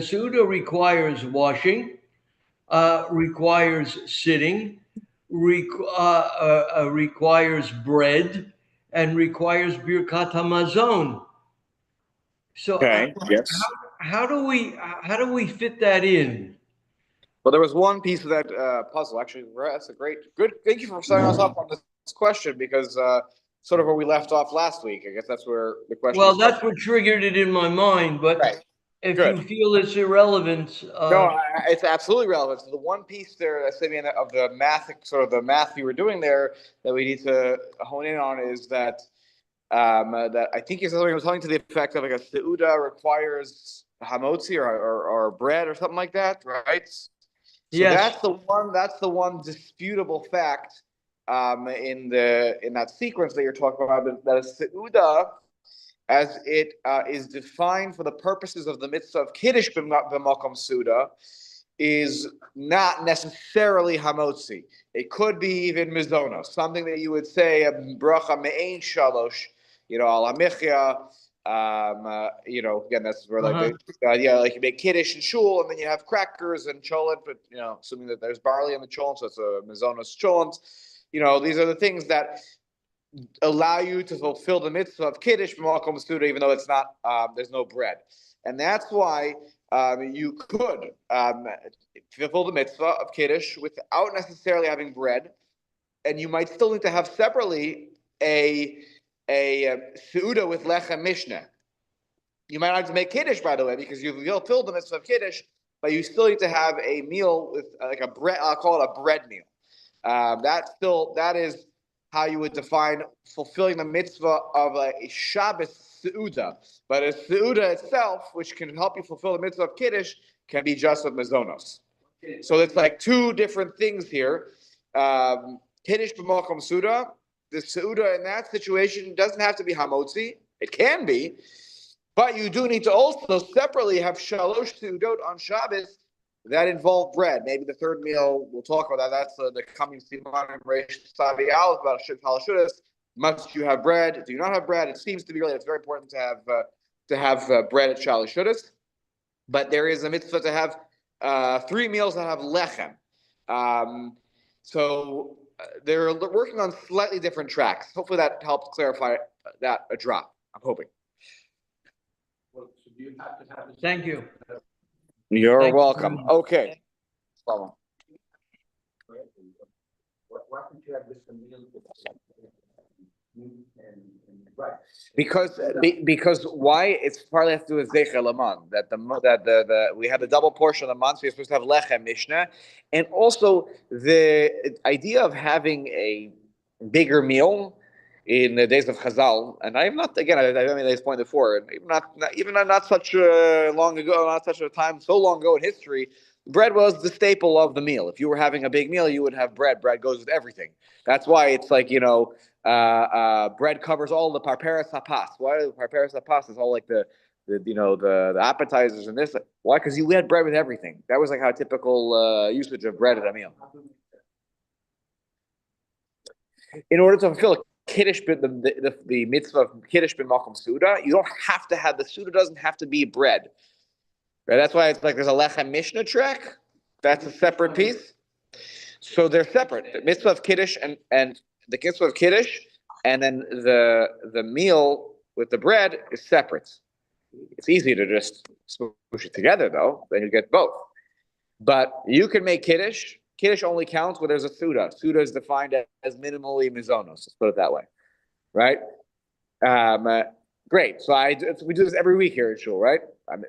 Suda requires washing, requires sitting, requires bread, and requires birkat hamazon. So, Okay. Yes. how do we fit that in? Well, there was one piece of that puzzle. Actually, that's a good. Thank you for starting us off on this question because sort of where we left off last week. I guess that's where the question is Well, coming. that's what triggered it in my mind. But Right. if you Good. feel it's irrelevant, No, it's absolutely relevant. So the one piece there that's of the math, sort of the math you were doing there, that we need to hone in on is that that I think you said something was something to the effect of like a seuda requires hamotzi or bread or something like that, right? So yes, that's the one disputable fact in that sequence that you're talking about, that a seuda, as it is defined for the purposes of the mitzvah of kiddush b'makom suda, is not necessarily hamotzi. It could be even mizona, something that you would say a bracha me'ein shalosh, al hamichya. Again, that's where like uh-huh. the idea, like you make kiddush and shul, and then you have crackers and cholent, but assuming that there's barley in the cholent, so it's a mizonos cholent. These are the things that allow you to fulfill the mitzvah of kiddush b'makom suda, even though it's not there's no bread, and that's why you could fulfill the mitzvah of kiddush without necessarily having bread, and you might still need to have separately a seuda with lechem mishnah. You might not have to make kiddush, by the way, because you've fulfilled the mitzvah of kiddush, but you still need to have a meal with like a bread. I'll call it a bread meal. That is how you would define fulfilling the mitzvah of a Shabbos seuda. But a seuda itself, which can help you fulfill the mitzvah of kiddush, can be just with mazonos. So it's like two different things here. Kiddush b'malcham suda. The seuda in that situation doesn't have to be hamotzi. It can be, but you do need to also separately have shalosh seudot on Shabbos that involve bread. Maybe the third meal, we'll talk about that. That's the coming Siman and Reish Savi Aleph about Halashudas. Must you have bread? Do you not have bread? It seems to be really, it's very important to have bread at Halashudas. But there is a mitzvah to have 3 meals that have lechem. So they're working on slightly different tracks. Hopefully that helps clarify that a drop. I'm hoping. Thank you. You're Thank you very welcome. much. Okay. Because why? It's partly has to do with Zecher Laman, that we have the double portion of the month, so you're supposed to have Lechem Mishnah, and also the idea of having a bigger meal in the days of Chazal, and I'm not, again, I made this point before, and even not such long ago, not such a time so long ago in history, bread was the staple of the meal. If you were having a big meal, you would have bread. Bread goes with everything. That's why it's like, bread covers all the parperes hapas. Why the parperes hapas is all like the appetizers and this? Why? Because you had bread with everything. That was like how typical usage of bread at a meal. In order to fulfill kiddush, the mitzvah of kiddush bin malcham suda, you don't have to have the suda. Doesn't have to be bread. Right? That's why it's like there's a lechem mishnah track. That's a separate piece. So they're separate. The mitzvah of kiddush and the mitzvah of kiddush, and then the meal with the bread is separate. It's easy to just smoosh it together, though. Then you get both. But you can make kiddush. Kiddush only counts where there's a suda. Suda is defined as minimally mizonos. Let's put it that way, right? Great. So we do this every week here at shul, right? I'm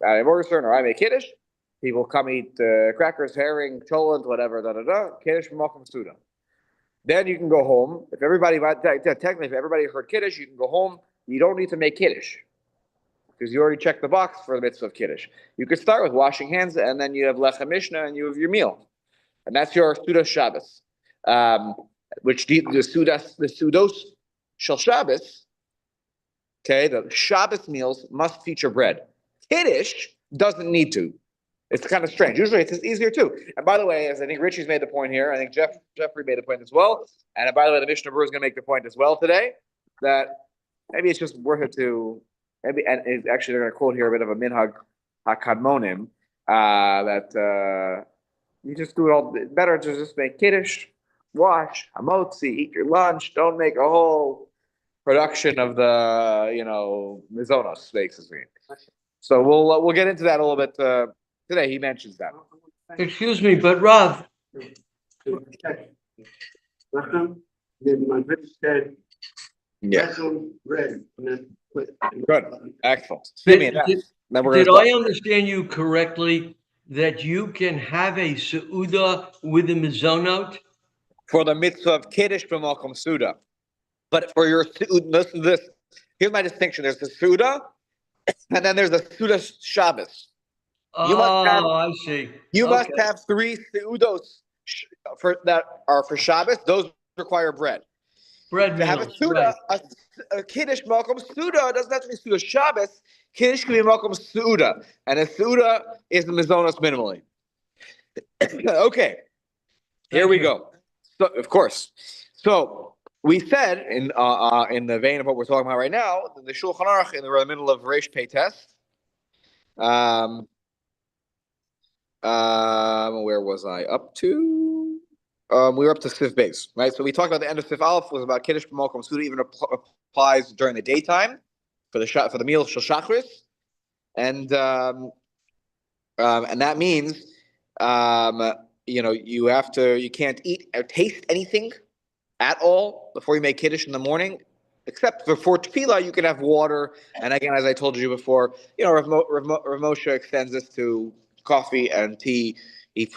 or I make kiddush. People come eat crackers, herring, cholent, whatever, kiddush from suda. Then you can go home. If everybody heard kiddush, you can go home. You don't need to make kiddush because you already checked the box for the mitzvah of kiddush. You could start with washing hands, and then you have lechem mishnah, and you have your meal, and that's your Sudas Shabbos, which the Sudos shel Shabbos. Okay, the Shabbos meals must feature bread. Kiddush doesn't need to. It's kind of strange. Usually it's easier too. And by the way, as I think Richie's made the point here, I think Jeffrey made the point as well. And by the way, the Mishnah Berurah is going to make the point as well today that maybe it's just worth it to maybe. And it's actually, they're going to quote here a bit of a minhag hakadmonim, that you just do it all. Better to just make kiddush, wash, hamotzi, eat your lunch. Don't make a whole production of the mizonos basically. So we'll get into that a little bit today. He mentions that. Excuse me, but Rav, Yeah. Red. Good. Excellent. Give me that. Then we're did gonna I start. understand you correctly that you can have a seuda with a mizonot? For the mitzvah of kiddush b'malkom suda, but for your listen to this. Here's my distinction. There's the suda, and then there's the suda Shabbos. You must have. Oh, I see. You must Okay. have 3 seudos that are for Shabbos. Those require bread. Bread To have a meals, suda, right. a kiddush malcolm suda doesn't have to be suda Shabbos. Kiddush can be malcolm suda, and a suda is the mizonos minimally. Okay, here Thank we you. go. So, of course. So we said in the vein of what we're talking about right now, the Shulchan Aruch in the middle of Reish Pei Test. Where was I up to? We were up to Sif Beis, right? So we talked about the end of Sif Aleph was about Kiddush B'Malkom Suda, even applies during the daytime for the meal Shel Shachris, and that means you can't eat or taste anything at all before you make Kiddush in the morning, except for Tefillah you can have water. And again, as I told you before, Rav Moshe extends this to coffee and tea. He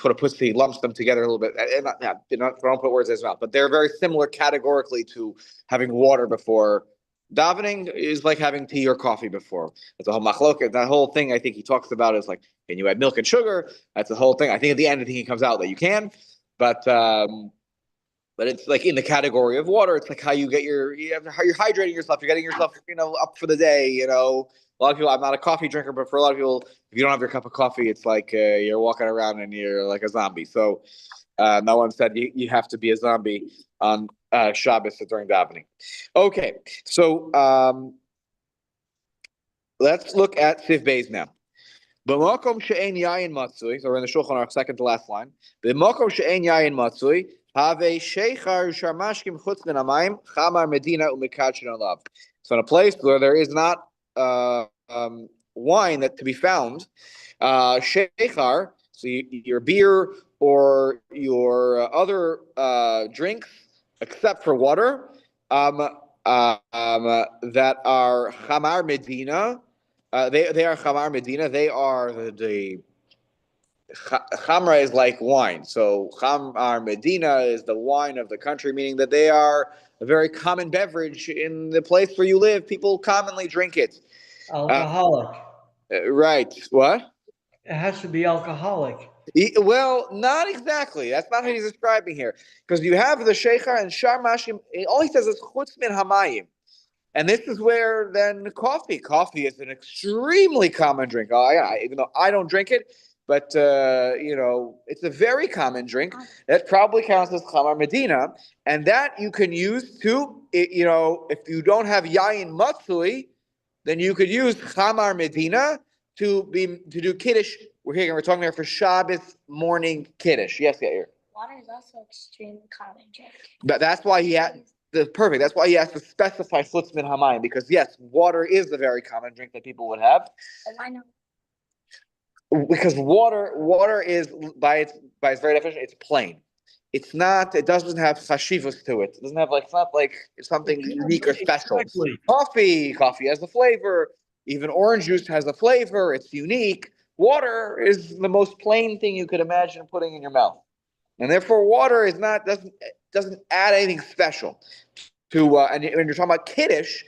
lumps them together a little bit. And don't put words in his mouth, but they're very similar categorically to having water before davening is like having tea or coffee before. That's a whole machloket. That whole thing I think he talks about is like, can you add milk and sugar? That's the whole thing. I think at the end, he comes out that you can, but it's like in the category of water. It's like how you're hydrating yourself. You're getting yourself, up for the day. A lot of people. I'm not a coffee drinker, but for a lot of people, if you don't have your cup of coffee, it's like you're walking around and you're like a zombie. So no one said you have to be a zombie on Shabbos during davening. Okay, so let's look at Sif Beis now. B'makom she'ein yayin matzui. So we're in the Shulchan Aruch, second to last line. B'makom she'ein yayin matzui. Have sheichar sharmashkim chutz min hamayim chamar medina umikachin alav. So in a place where there is not wine that to be found, sheichar, so your beer or your other drinks, except for water, that are chamar medina. They are chamar medina. They are the Chamra is like wine. So Chamar Medina is the wine of the country, meaning that they are a very common beverage in the place where you live. People commonly drink it. Alcoholic. Right. What? It has to be alcoholic. Well, not exactly. That's not how he's describing here. Because you have the Sheikhar and Sharmashim. All he says is Chutz min Hamayim. And this is where then coffee is an extremely common drink. Even though I don't drink it, but it's a very common drink that probably counts as Chamar Medina, and that you can use to, if you don't have Yayin Matsui, then you could use Chamar Medina to do Kiddush. We're talking here for Shabbos morning Kiddush. Yes, Yair. Water is also extremely common drink. But that's why he had. Perfect. That's why he has to specify Chutz min Hamayim, because yes, water is a very common drink that people would have. But why not? Because water is by its very definition, it's plain. It doesn't have chashivos to it. It doesn't have it's not like it's something unique or special. Exactly. Coffee has a flavor. Even orange juice has a flavor. It's unique. Water is the most plain thing you could imagine putting in your mouth. And therefore water doesn't add anything special to, and when you're talking about Kiddush,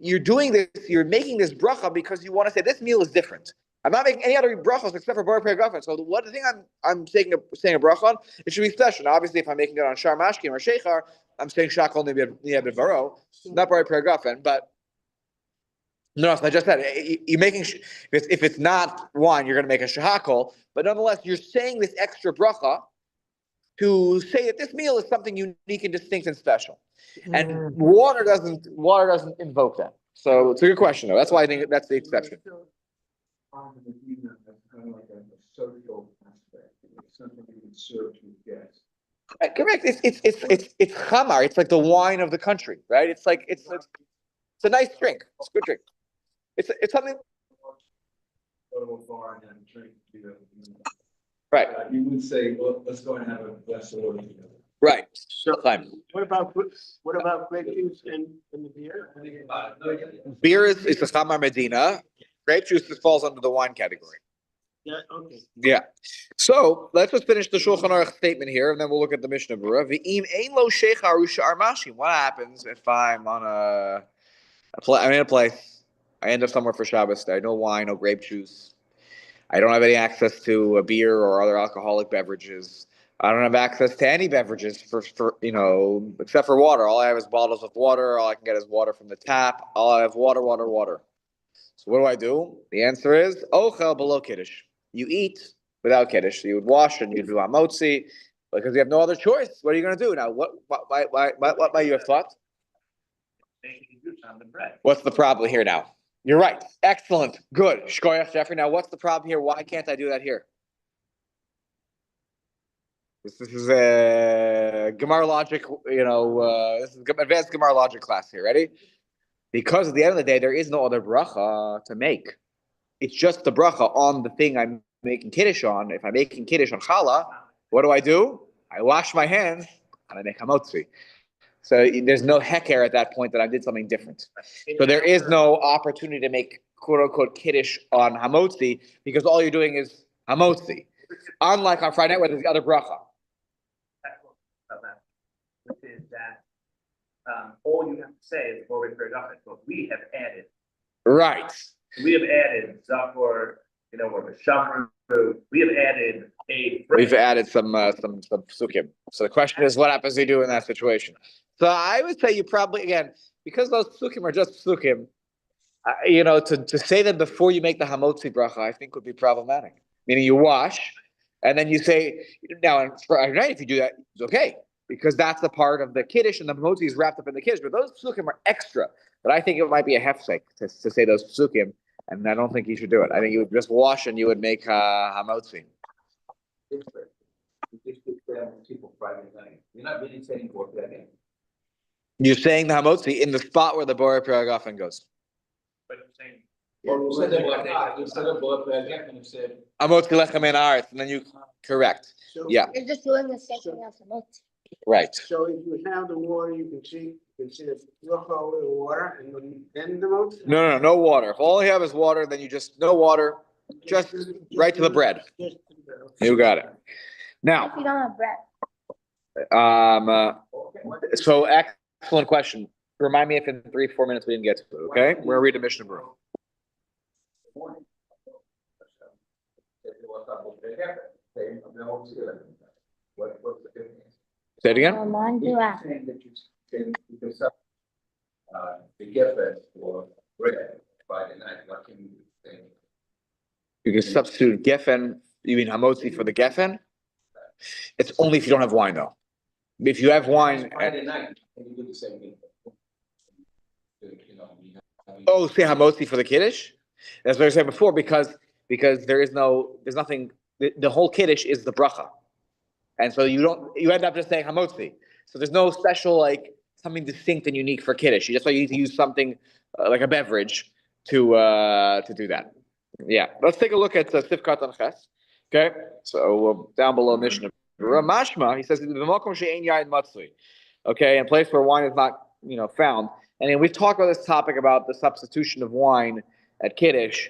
you're making this bracha because you want to say this meal is different. I'm not making any other brachos except for Bar Peragafen. So the thing I'm saying a bracha on, it should be special. Now, obviously, if I'm making it on Shar Mashkim or Sheikhar, I'm saying Shakol Niyab Baro, not Bar Peragafen. But no, so I just said you're making if it's not wine, you're going to make a shahakol. But nonetheless, you're saying this extra bracha to say that this meal is something unique and distinct and special. And water doesn't invoke that. So it's a good question, though. That's why I think that's the exception. served to guests. Correct. It's chamar. It's like the wine of the country, right? It's like it's a nice drink. It's a good drink. It's something. Go to a bar and have a drink. Right. You would say, well, let's go and have a glass of water together. Right. So Fine. what about grape juice and the beer? Beer is a chamar medina. Grape juice falls under the wine category. Yeah, okay. Yeah. So let's just finish the Shulchan Aruch statement here, and then we'll look at the Mishnah Berurah. V'im ein lo sheikh arusha armashim. What happens if I'm on I'm in a place, I end up somewhere for Shabbos, I no wine, no grape juice. I don't have any access to a beer or other alcoholic beverages. I don't have access to any beverages for except for water. All I have is bottles of water. All I can get is water from the tap. All I have water. So what do? The answer is ochel below kiddush. You eat without kiddush. You would wash and you do hamotzi because you have no other choice. What are you going to do now? What might you have thought? What's the problem here now? You're right. Excellent. Good. Shkoyach, Jeffrey. Now, what's the problem here? Why can't I do that here? This is a Gemara logic, this is advanced Gemara logic class here. Ready? Because at the end of the day, there is no other bracha to make. It's just the bracha on the thing I'm making kiddush on. If I'm making kiddush on challah, what do? I wash my hands and I make hamotzi. So there's no heker at that point that I did something different. So there is no opportunity to make quote unquote kiddush on hamotzi because all you're doing is hamotzi. Unlike on Friday night where there's the other bracha. Which is that all you have to say is forward for nothing, but we have added. Right. We have added Zafar, or Shamru. We have added We've added some psukim. So the question is, what happens to you do in that situation? So I would say you probably, again, because those psukim are just psukim, to say them before you make the hamotzi bracha, I think would be problematic. Meaning you wash, and then you say, now on Friday night, if you do that, it's okay. Because that's the part of the kiddush, and the hamotzi is wrapped up in the kiddush. But those psukim are extra. But I think it might be a hefsek to say those psukim, and I don't think you should do it. I think you would just wash and you would make hamotzi. People Friday night. You're not really saying what that is. You're saying the hamotzi in the spot where the borei piragafen goes. But you're saying You said that instead of blood again, you said. Hamotzi lechem en aretz, and then you correct. So- Yeah, You're just doing the same thing as the next. right. So if you have the water, you can see the bracha with water and then the most. No water. If all you have is water, then you just no water, just right to the bread. Just to the bread. You got it. Now, If you don't have bread. so excellent question. Remind me if in 3-4 minutes we didn't get to it. Okay, we're gonna read the Mishnah Berurah. What's the difference? Say it again. Mine do that. Saying that you can sub, the geffen for bread Friday night, what can you do? You can substitute geffen. You mean hamotzi for the geffen? It's only if you don't have wine, though. If you have wine, Friday night, can you do the same thing? oh, say hamotzi for the kiddush. That's what I said before, because there's nothing. The whole kiddush is the bracha, and so you end up just saying hamotzi. So there's no special something distinct and unique for kiddush. You just need to use something like a beverage to do that. Yeah, let's take a look at Sifkat and Ches. Okay, so down below Mishnah Mashma, he says b'makom she'ein yayin matzui. Okay, in a place where wine is not found. And then we've talked about this topic about the substitution of wine at Kiddush,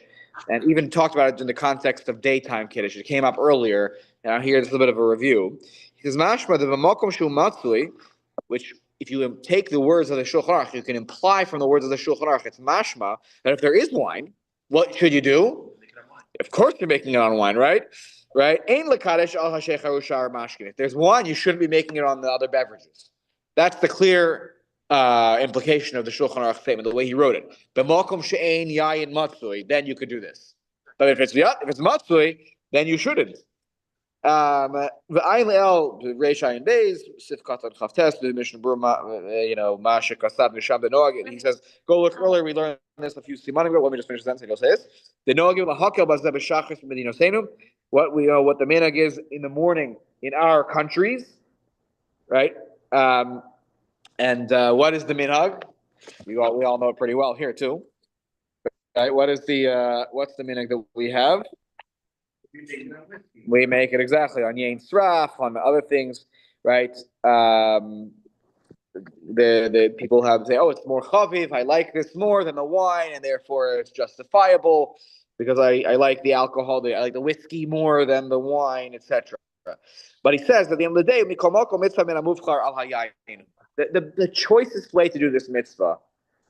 and even talked about it in the context of daytime Kiddush. It came up earlier, and here's a little bit of a review. He says, Mashma, the v'makom shu matzui, which if you take the words of the Shulchan Aruch, you can imply from the words of the Shulchan Aruch, it's mashma, that if there is wine, what should you do? Of course you're making it on wine, right? Right? Ein lekadesh al hashech harusha or mashkin. If there's wine, you shouldn't be making it on the other beverages. That's the clear implication of the Shulchan Aruch statement, the way he wrote it. B'makom she'ein yayin matzui, then you could do this. But if it's matzui, then you shouldn't. V'ayin le'el reish ayin beis sifkat on chavtes the Mishnah Berurah, Masha Kasad Misham Benoag. He says, go look earlier. We learned this a few simanim ago. Let me just finish the sentence. He'll say this: the Noagim lahakel bazeh b'shachris b'medinosenu. What we know, what the minhag is in the morning in our countries, right? And what is the minhag? We all know it pretty well here too. Right? What's the minhag that we have? We make it exactly on Yain Sraf, on other things, right? The people have say, oh, it's more chaviv. I like this more than the wine, and therefore it's justifiable because I like the alcohol. I like the whiskey more than the wine, etc. But he says at the end of the day, the choicest way to do this mitzvah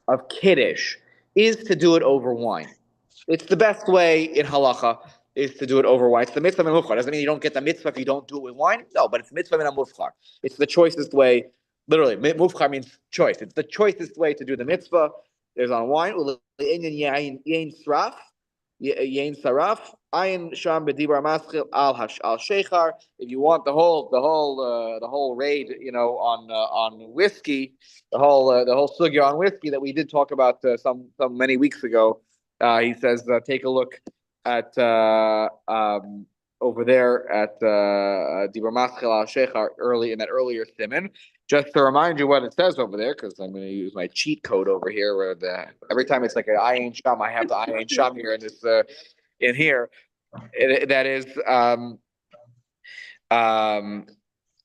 of kiddush is to do it over wine. It's the best way in halacha is to do it over wine. It's the mitzvah min mufchar. Doesn't mean you don't get the mitzvah if you don't do it with wine. No, but it's mitzvah min mufchar. It's the choicest way. Literally, mufchar means choice. It's the choicest way to do the mitzvah. There's on wine. Yain saraf, ayin sham b'dibar maschil al shechar. If you want the whole raid, on whiskey, the whole sugya on whiskey that we did talk about some many weeks ago. He says, take a look at over there at Dibur Maschil al Shechar early in that earlier siman. Just to remind you what it says over there, because I'm going to use my cheat code over here, where every time it's like an ayin sham, I have the ayin sham here in this in here. That is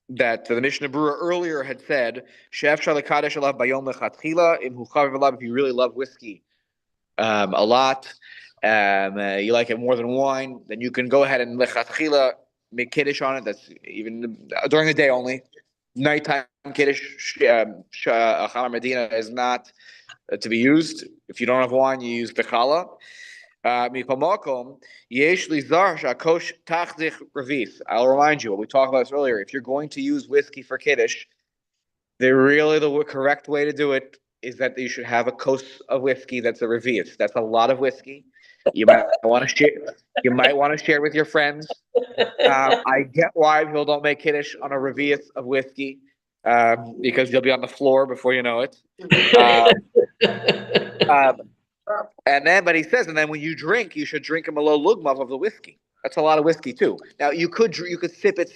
that the Mishnah Berurah earlier had said, if you really love whiskey a lot, you like it more than wine, then you can go ahead and lechatchila make kiddush on it. That's even during the day only. Nighttime kiddush, chamar medina is not to be used. If you don't have wine, you use bechala. I'll remind you what we talked about this earlier. If you're going to use whiskey for kiddush, the correct way to do it is that you should have a kos of whiskey that's a revius. That's a lot of whiskey. You might want to share. You might want to share with your friends. I get why people don't make kiddush on a revius of whiskey because you'll be on the floor before you know it. But he says, and then when you drink, you should drink a malo lugmav of the whiskey. That's a lot of whiskey too. Now you could sip it,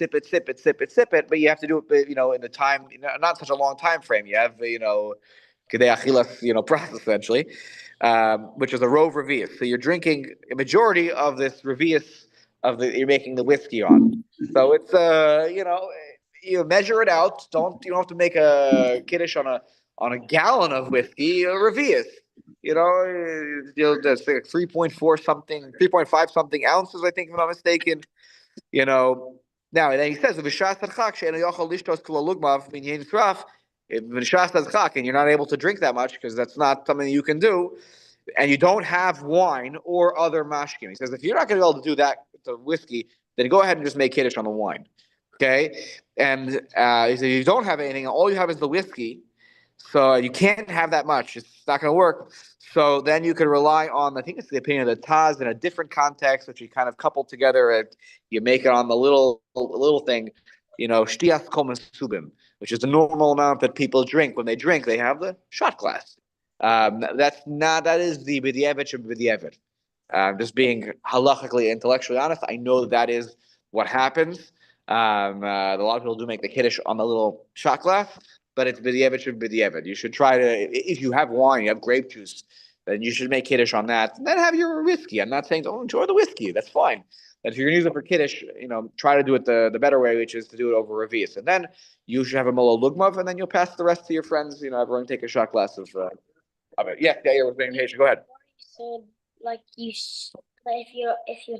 but you have to do it, in the time, not such a long time frame. You have, kedei achilas, process essentially, which is a rove revius. So you're drinking a majority of this revius you're making the whiskey on. So it's you measure it out. You don't have to make a kiddush on a gallon of whiskey, a revius. That's like 3.4 something, 3.5 something ounces, I think, if I'm not mistaken. Now, and then he says, and you're not able to drink that much because that's not something you can do, and you don't have wine or other mashkim. He says, if you're not going to be able to do that with the whiskey, then go ahead and just make kiddush on the wine. Okay? And he said, you don't have anything, all you have is the whiskey. So you can't have that much. It's not going to work. So then you could rely on, I think it's the opinion of the Taz in a different context, which you kind of couple together and you make it on the little thing, shtiyas kol mesubim, which is the normal amount that people drink. When they drink, they have the shot glass. That is the b'diavad sheb'diavad. Just being halachically, intellectually honest, I know that is what happens. A lot of people do make the kiddush on the little shot glass. But it's b'diavad should b'diavad. You should try to, if you have wine, you have grape juice, then you should make kiddush on that. And then have your whiskey. I'm not saying don't enjoy the whiskey. That's fine. But if you're going to use it for kiddush, try to do it the better way, which is to do it over revius. And then you should have a molo lugmav, and then you'll pass the rest to your friends. Everyone take a shot glass of it. Yeah, we're saying, hey, go ahead. So, if you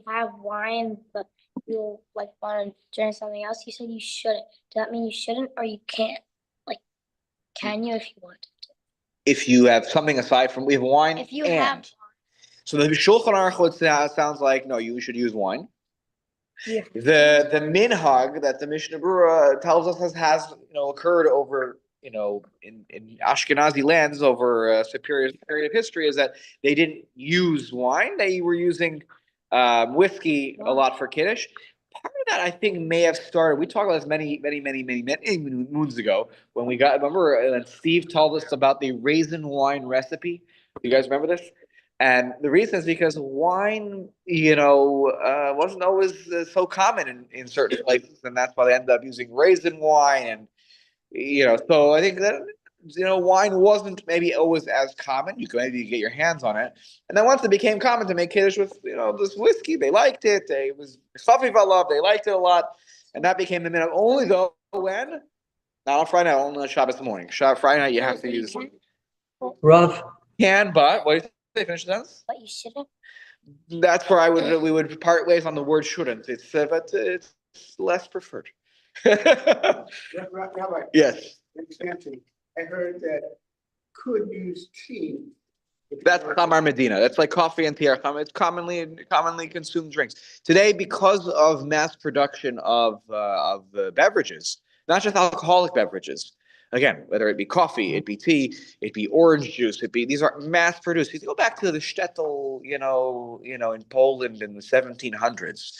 have wine, but you want to drink something else, you said you shouldn't. Does that mean you shouldn't, or you can't? Can you if you want to? If you have something aside from, we have wine. If you have. So the Shulchan Aruch sounds like, no, you should use wine. Yeah. The minhag that the Mishnah Berurah tells us has occurred over, in Ashkenazi lands over a period of history is that they didn't use wine. They were using whiskey a lot for Kiddush. Part of that I think may have started, we talked about this many moons ago, when we got, remember, Steve told us about the raisin wine recipe? You guys remember this? And the reason is because wine, wasn't always so common in certain places, and that's why they ended up using raisin wine. And so I think that wine wasn't maybe always as common. You could maybe get your hands on it, and then once it became common to make kiddush with this whiskey, they liked it. It was chafiv alav. They liked it a lot, and that became the minimum. Only though when not on Friday night, only on Shabbos morning. Friday night you have to use Rav, but what do you say? Finish the sentence. But you shouldn't. That's where we would part ways on the word shouldn't. But it's less preferred. Rabbi, Yes. expansion. I heard that could use tea. That's Chamar Medina. That's like coffee and tea are it's commonly consumed drinks today because of mass production of beverages, not just alcoholic beverages. Again, whether it be coffee, it be tea, it be orange juice, these are mass produced. If you go back to the shtetl, in Poland in the 1700s,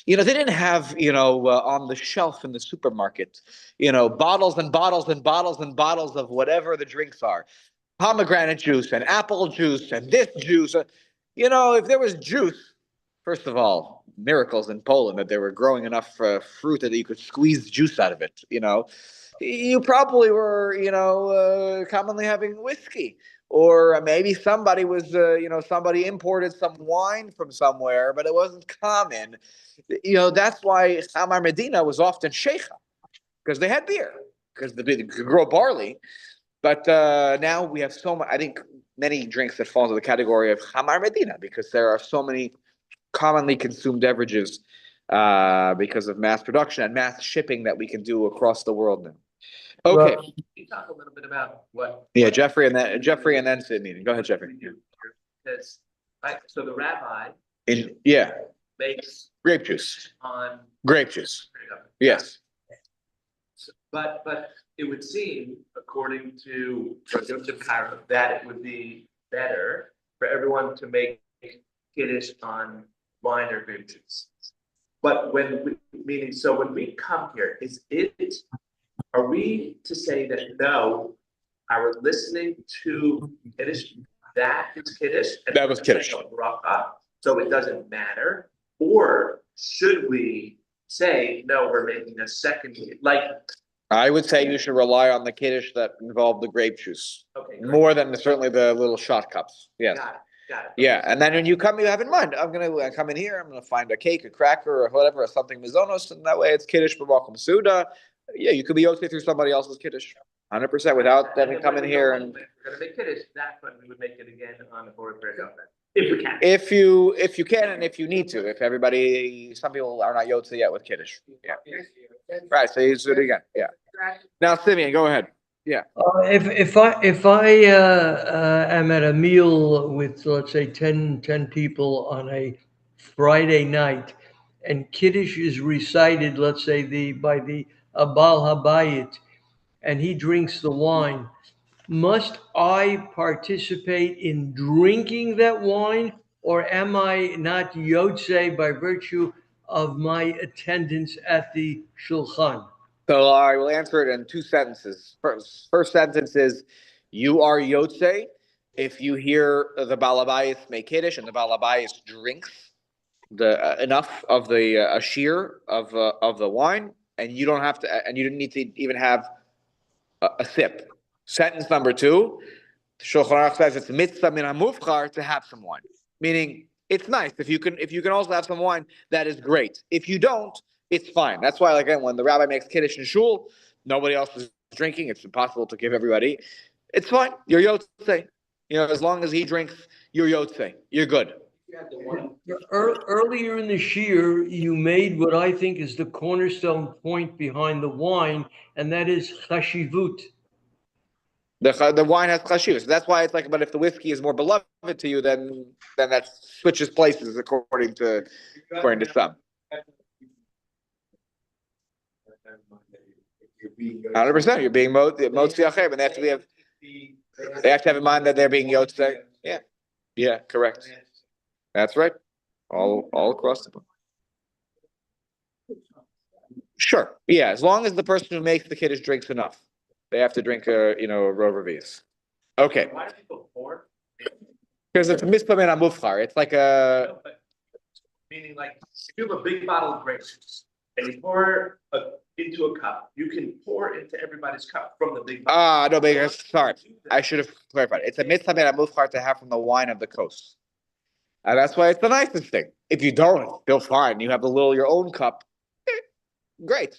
they didn't have on the shelf in the supermarket, bottles and bottles and bottles and bottles of whatever the drinks are. Pomegranate juice and apple juice and this juice. If there was juice, first of all, miracles in Poland that they were growing enough fruit that you could squeeze juice out of it. You probably were, commonly having whiskey, or maybe somebody was, somebody imported some wine from somewhere, but it wasn't common. That's why Chamar Medina was often sheikha, because they had beer, because they could grow barley. But now we have I think many drinks that fall into the category of Chamar Medina because there are so many commonly consumed beverages because of mass production and mass shipping that we can do across the world now. Okay. Rav, Can you talk a little bit about what? Yeah, Jeffrey and then Sydney. Go ahead, Jeffrey. Because, so the rabbi Yeah, makes grape juice. on. Grape juice. Yes. But it would seem, according to Joseph Cairo, that it would be better for everyone to make kiddush on wine or grape juice. But when we come here, are we to say that no, our listening to kiddush, that is kiddush? And That was kiddush. bracha, so it doesn't matter? Or should we say, no, we're making a second, like, I would say you should rely on the kiddush that involved the grape juice okay, great. more than certainly the little shot cups. Yes. Got it. Yeah, and then when you come, you have in mind, I'm gonna come in here, I'm gonna find a cake, a cracker, or whatever, or something mizonos, and that way it's kiddush b'malchum suda. Yeah, you could be okay through somebody else's kiddush, 100% without having come in here and. We're gonna make kiddush, that's when we would make it again on the board for government, if we can. If you can and if you need to, if some people are not yotze yet with kiddush. Yeah. Right, so you do it again. Yeah. Now, Simeon, go ahead. Yeah. if I am at a meal with, let's say, 10 people on a Friday night, and Kiddush is recited, let's say by the Abal Habayit, and he drinks the wine, must I participate in drinking that wine, or am I not Yotze by virtue of my attendance at the Shulchan? So I will answer it in two sentences. First sentence is, you are yotze if you hear the balabayis make kiddush and the balabayis drinks the enough of the ashir of the wine, and you don't have to, and you didn't need to even have a sip. Sentence number two, Shulchan Aruch says it's mitzvah min hamufchar to have some wine, meaning it's nice if you can also have some wine. That is great. If you don't, it's fine. That's why, again, when the rabbi makes kiddush in shul, nobody else is drinking. It's impossible to give everybody. It's fine. You're yotze. As long as he drinks, you're yotze. You're good. Earlier in the shir, you made what I think is the cornerstone point behind the wine, and that is chashivut. The wine has chashivus. That's why it's like, but if the whiskey is more beloved to you, then that switches places according to some. 100%. You're being motzi achem, and they have to have in mind that they're being yotze. Yeah, correct. That's right. All across the board. Sure, yeah, as long as the person who makes the kiddush drinks enough, they have to drink a row revius. Okay, Why do people pour? because it's mispameh amufchar. It's like a No, but meaning like, if you have a big bottle of grape juice and you pour into a cup, you can pour into everybody's cup from the big bottle. no, but sorry, I should have clarified. It's a mispameh amufchar to have from the wine of the coast, and that's why it's the nicest thing. If you don't, feel fine. You have your own cup. Great.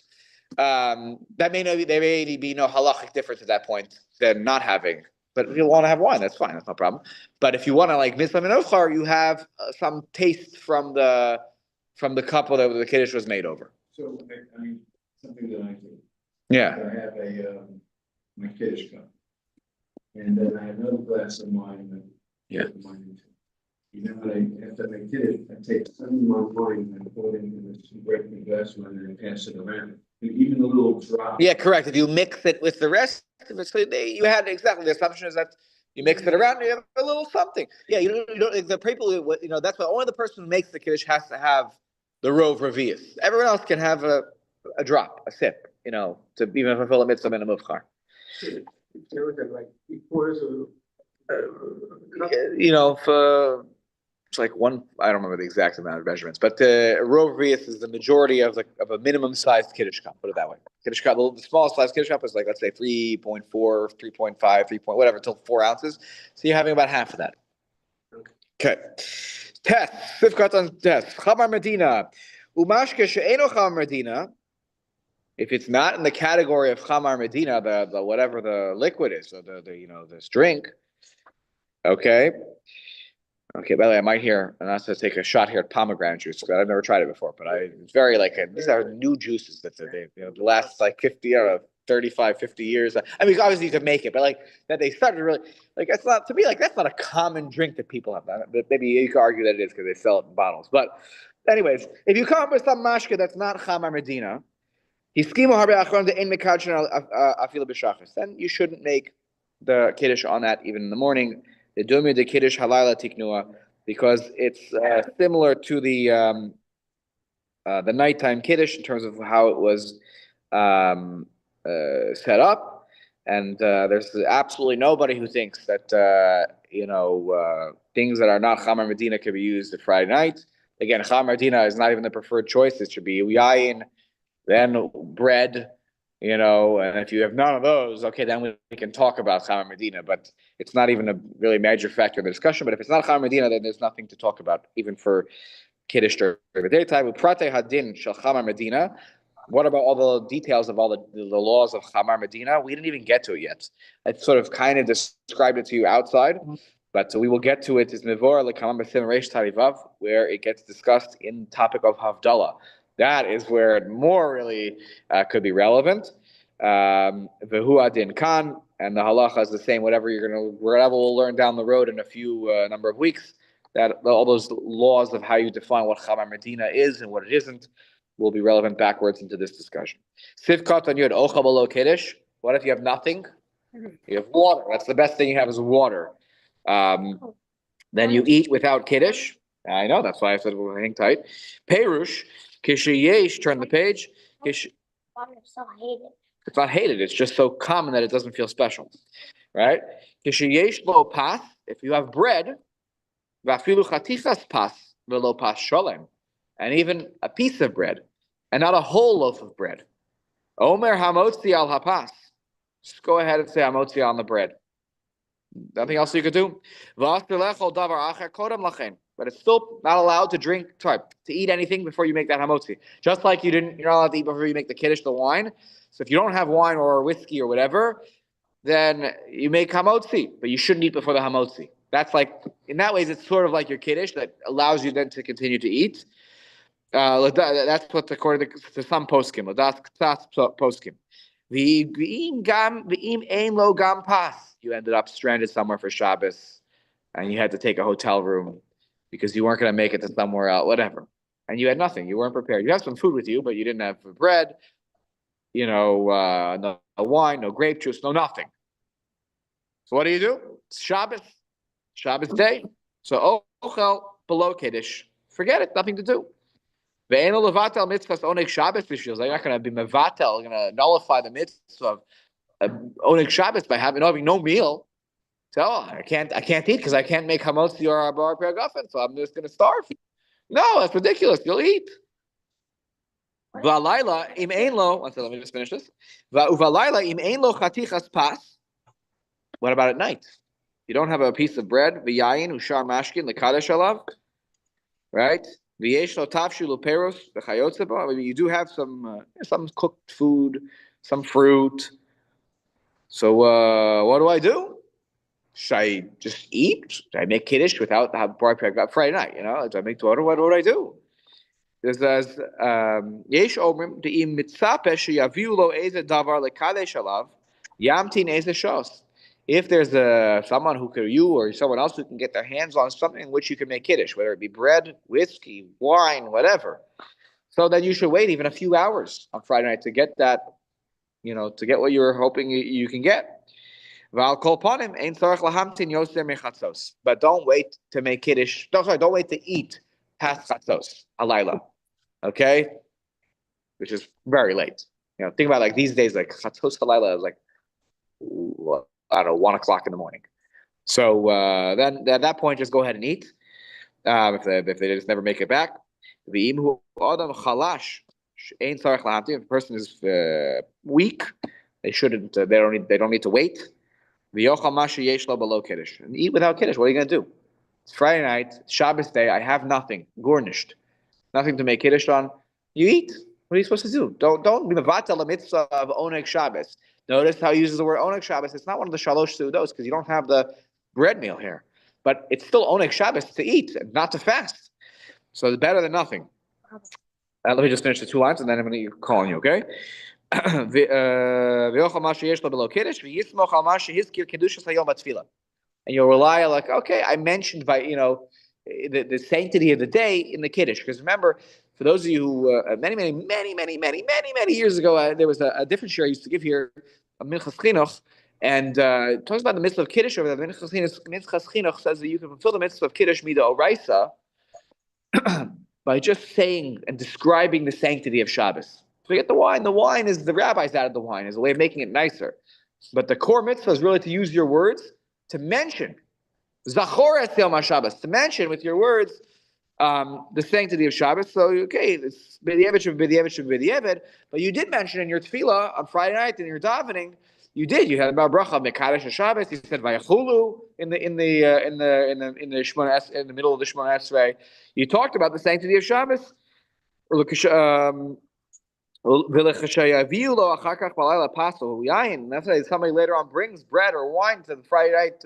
That may not be, there may be no halachic difference at that point than not having. But if you want to have wine, that's fine. That's no problem. But if you want to like mitzvah minofchar, you have some taste from the cup that the kiddush was made over. So, I mean, something that I do. Yeah. I have my kiddush cup. And then I have another glass of wine that. Yeah. Wine into. You know, after I make kiddush, I take some of my wine and pour it into this great big glass of wine and pass it around. And even a little drop. Yeah, correct. If you mix it with the rest of it, so you had exactly the assumption is that you mix it around, and you have a little something. Yeah, you don't the people, that's why only the person who makes the kiddush has to have the rove revius. Everyone else can have a drop, a sip, to even fulfill a mitzvah and a mufchar. There was like 3/4 of. For it's like one, I don't remember the exact amount of measurements, but rove revius is the majority of a minimum sized kiddush cup. Put it that way. Kiddush cup, the smallest size kiddush cup is like, let's say 3.4, 3.5, 3 point, whatever, until 4 ounces. So you're having about half of that. Okay. Test. Sifkat on test. Chamar Medina. Umashke she'eno chamar Medina. If it's not in the category of chamar Medina, the whatever the liquid is, so this drink. Okay. Okay, by the way, I might and I to take a shot here at pomegranate juice because I've never tried it before, but it's very these are new juices that they the last 50 or 35, 50 years. I mean, obviously you could make it, but that they started really it's not to me that's not a common drink that people have. But maybe you could argue that it is because they sell it in bottles. But anyways, if you come up with some mashka that's not chamar Medina, then you shouldn't make the kiddush on that even in the morning. The Dumya de Kiddush Halayla Tiknua, because it's similar to the nighttime Kiddush in terms of how it was set up, and there's absolutely nobody who thinks that things that are not Chamar Medina can be used at Friday night. Again, Chamar Medina is not even the preferred choice. It should be yayin, then bread. And if you have none of those, okay, then we can talk about Chamar Medina, but it's not even a really major factor in the discussion. But if it's not Chamar Medina, then there's nothing to talk about, even for Kiddush during the daytime. Prate Hadin Shel Chamar Medina. What about all the details of all the laws of Chamar Medina? We didn't even get to it yet. I sort of kind of described it to you outside, but we will get to it. It's Mevor Lekamam B'Sim Reish Tarivav, where it gets discussed in the topic of Havdalah. That is where it more really could be relevant. Vehu adin kan, and the halacha is the same. Whatever we'll learn down the road in a few number of weeks, that all those laws of how you define what Chamar Medina is and what it isn't will be relevant backwards into this discussion. Sivkat on you had ocha below kiddush. What if you have nothing? You have water. That's the best thing you have is water. Then you eat without kiddush. I know, that's why I said we'll hang tight. Perush. Kishiyesh, turn the page. It's not hated. It's just so common that it doesn't feel special, right? Kishiyesh lo pas. If you have bread, vafilu chatifas pas velo pas sholem, and even a piece of bread, and not a whole loaf of bread. Omer hamotzi al hapas. Just go ahead and say hamotzi on the bread. Nothing else you could do. But it's still not allowed to to eat anything before you make that hamotzi. Just like you're not allowed to eat before you make the kiddush, the wine. So if you don't have wine or whiskey or whatever, then you make hamotzi, but you shouldn't eat before the hamotzi. That's in that way, it's sort of like your kiddush that allows you then to continue to eat. That's what according to some poskim. That's poskim. You ended up stranded somewhere for Shabbos, and you had to take a hotel room because you weren't going to make it to somewhere else, whatever. And you had nothing. You weren't prepared. You have some food with you, but you didn't have bread, no wine, no grape juice, no nothing. So what do? It's Shabbos day. So ochel below kiddush. Forget it. Nothing to do. Ve'eno levatel mitzvahs oneg Shabbos b'shvil. They're not going to be mevatel, going to nullify the mitzvah of oneg Shabbos by having no meal. So I can't eat because I can't make hamotzi or bar pegafen, so I'm just going to starve. No, that's ridiculous. You'll eat. V'alayla im ein lo. One second, let me just finish this. V'alayla im ein lo chatichas pas. What about at night? You don't have a piece of bread. V'yayin ushar mashkin lekadesh alav. Right? V'yesh lo tavshu lo peros v'chayotze bo. You do have some cooked food, some fruit. So what do? Should I just eat? Should I make kiddush without the Friday night? Do I make water? What do I do? There's yesh omrim de'im mitzape sheyaviu lo eze davar lekadesh alav yamtin eze shos. If there's someone you or someone else who can get their hands on something in which you can make kiddush, whether it be bread, whiskey, wine, whatever, so then you should wait even a few hours on Friday night to get that, to get what you're hoping you can get. But don't wait to make kiddush. Don't wait to eat past chatzos halayla, okay? Which is very late. Think about these days, like chatzos halayla is like, I don't know, 1 o'clock in the morning. So then at that point, just go ahead and eat. If they just never make it back, if a person is weak, they shouldn't. They don't need to wait. And eat without kiddush. What are you going to do? It's Friday night, Shabbos day. I have nothing, garnished, nothing to make kiddush on. You eat. What are you supposed to do? Don't be mevatel the mitzvah of oneg Shabbos. Notice how he uses the word oneg Shabbos. It's not one of the shalosh seudos because you don't have the bread meal here, but it's still oneg Shabbos to eat, not to fast. So it's better than nothing. Let me just finish the 2 lines and then I'm going to call on you. Okay. And you'll rely on okay, I mentioned the sanctity of the day in the kiddush, because remember, for those of you who many years ago, there was a different share I used to give here, a minchas chinuch, and talks about the mitzvah of kiddush over there. Minchas chinuch says that you can fulfill the mitzvah of kiddush mida oraisa by just saying and describing the sanctity of Shabbos. Forget the wine. The wine is the rabbis added the wine as a way of making it nicer. But the core mitzvah is really to use your words to mention Zachor es Yom HaShabbos, to mention with your words the sanctity of Shabbos. So okay, it's b'di'evet, but you did mention in your tefillah on Friday night in your davening. You had about bracha mekadesh Shabbos. You said vayachulu in the middle of the Shemona Esrei. You talked about the sanctity of Shabbos. That's why somebody later on brings bread or wine to the Friday night.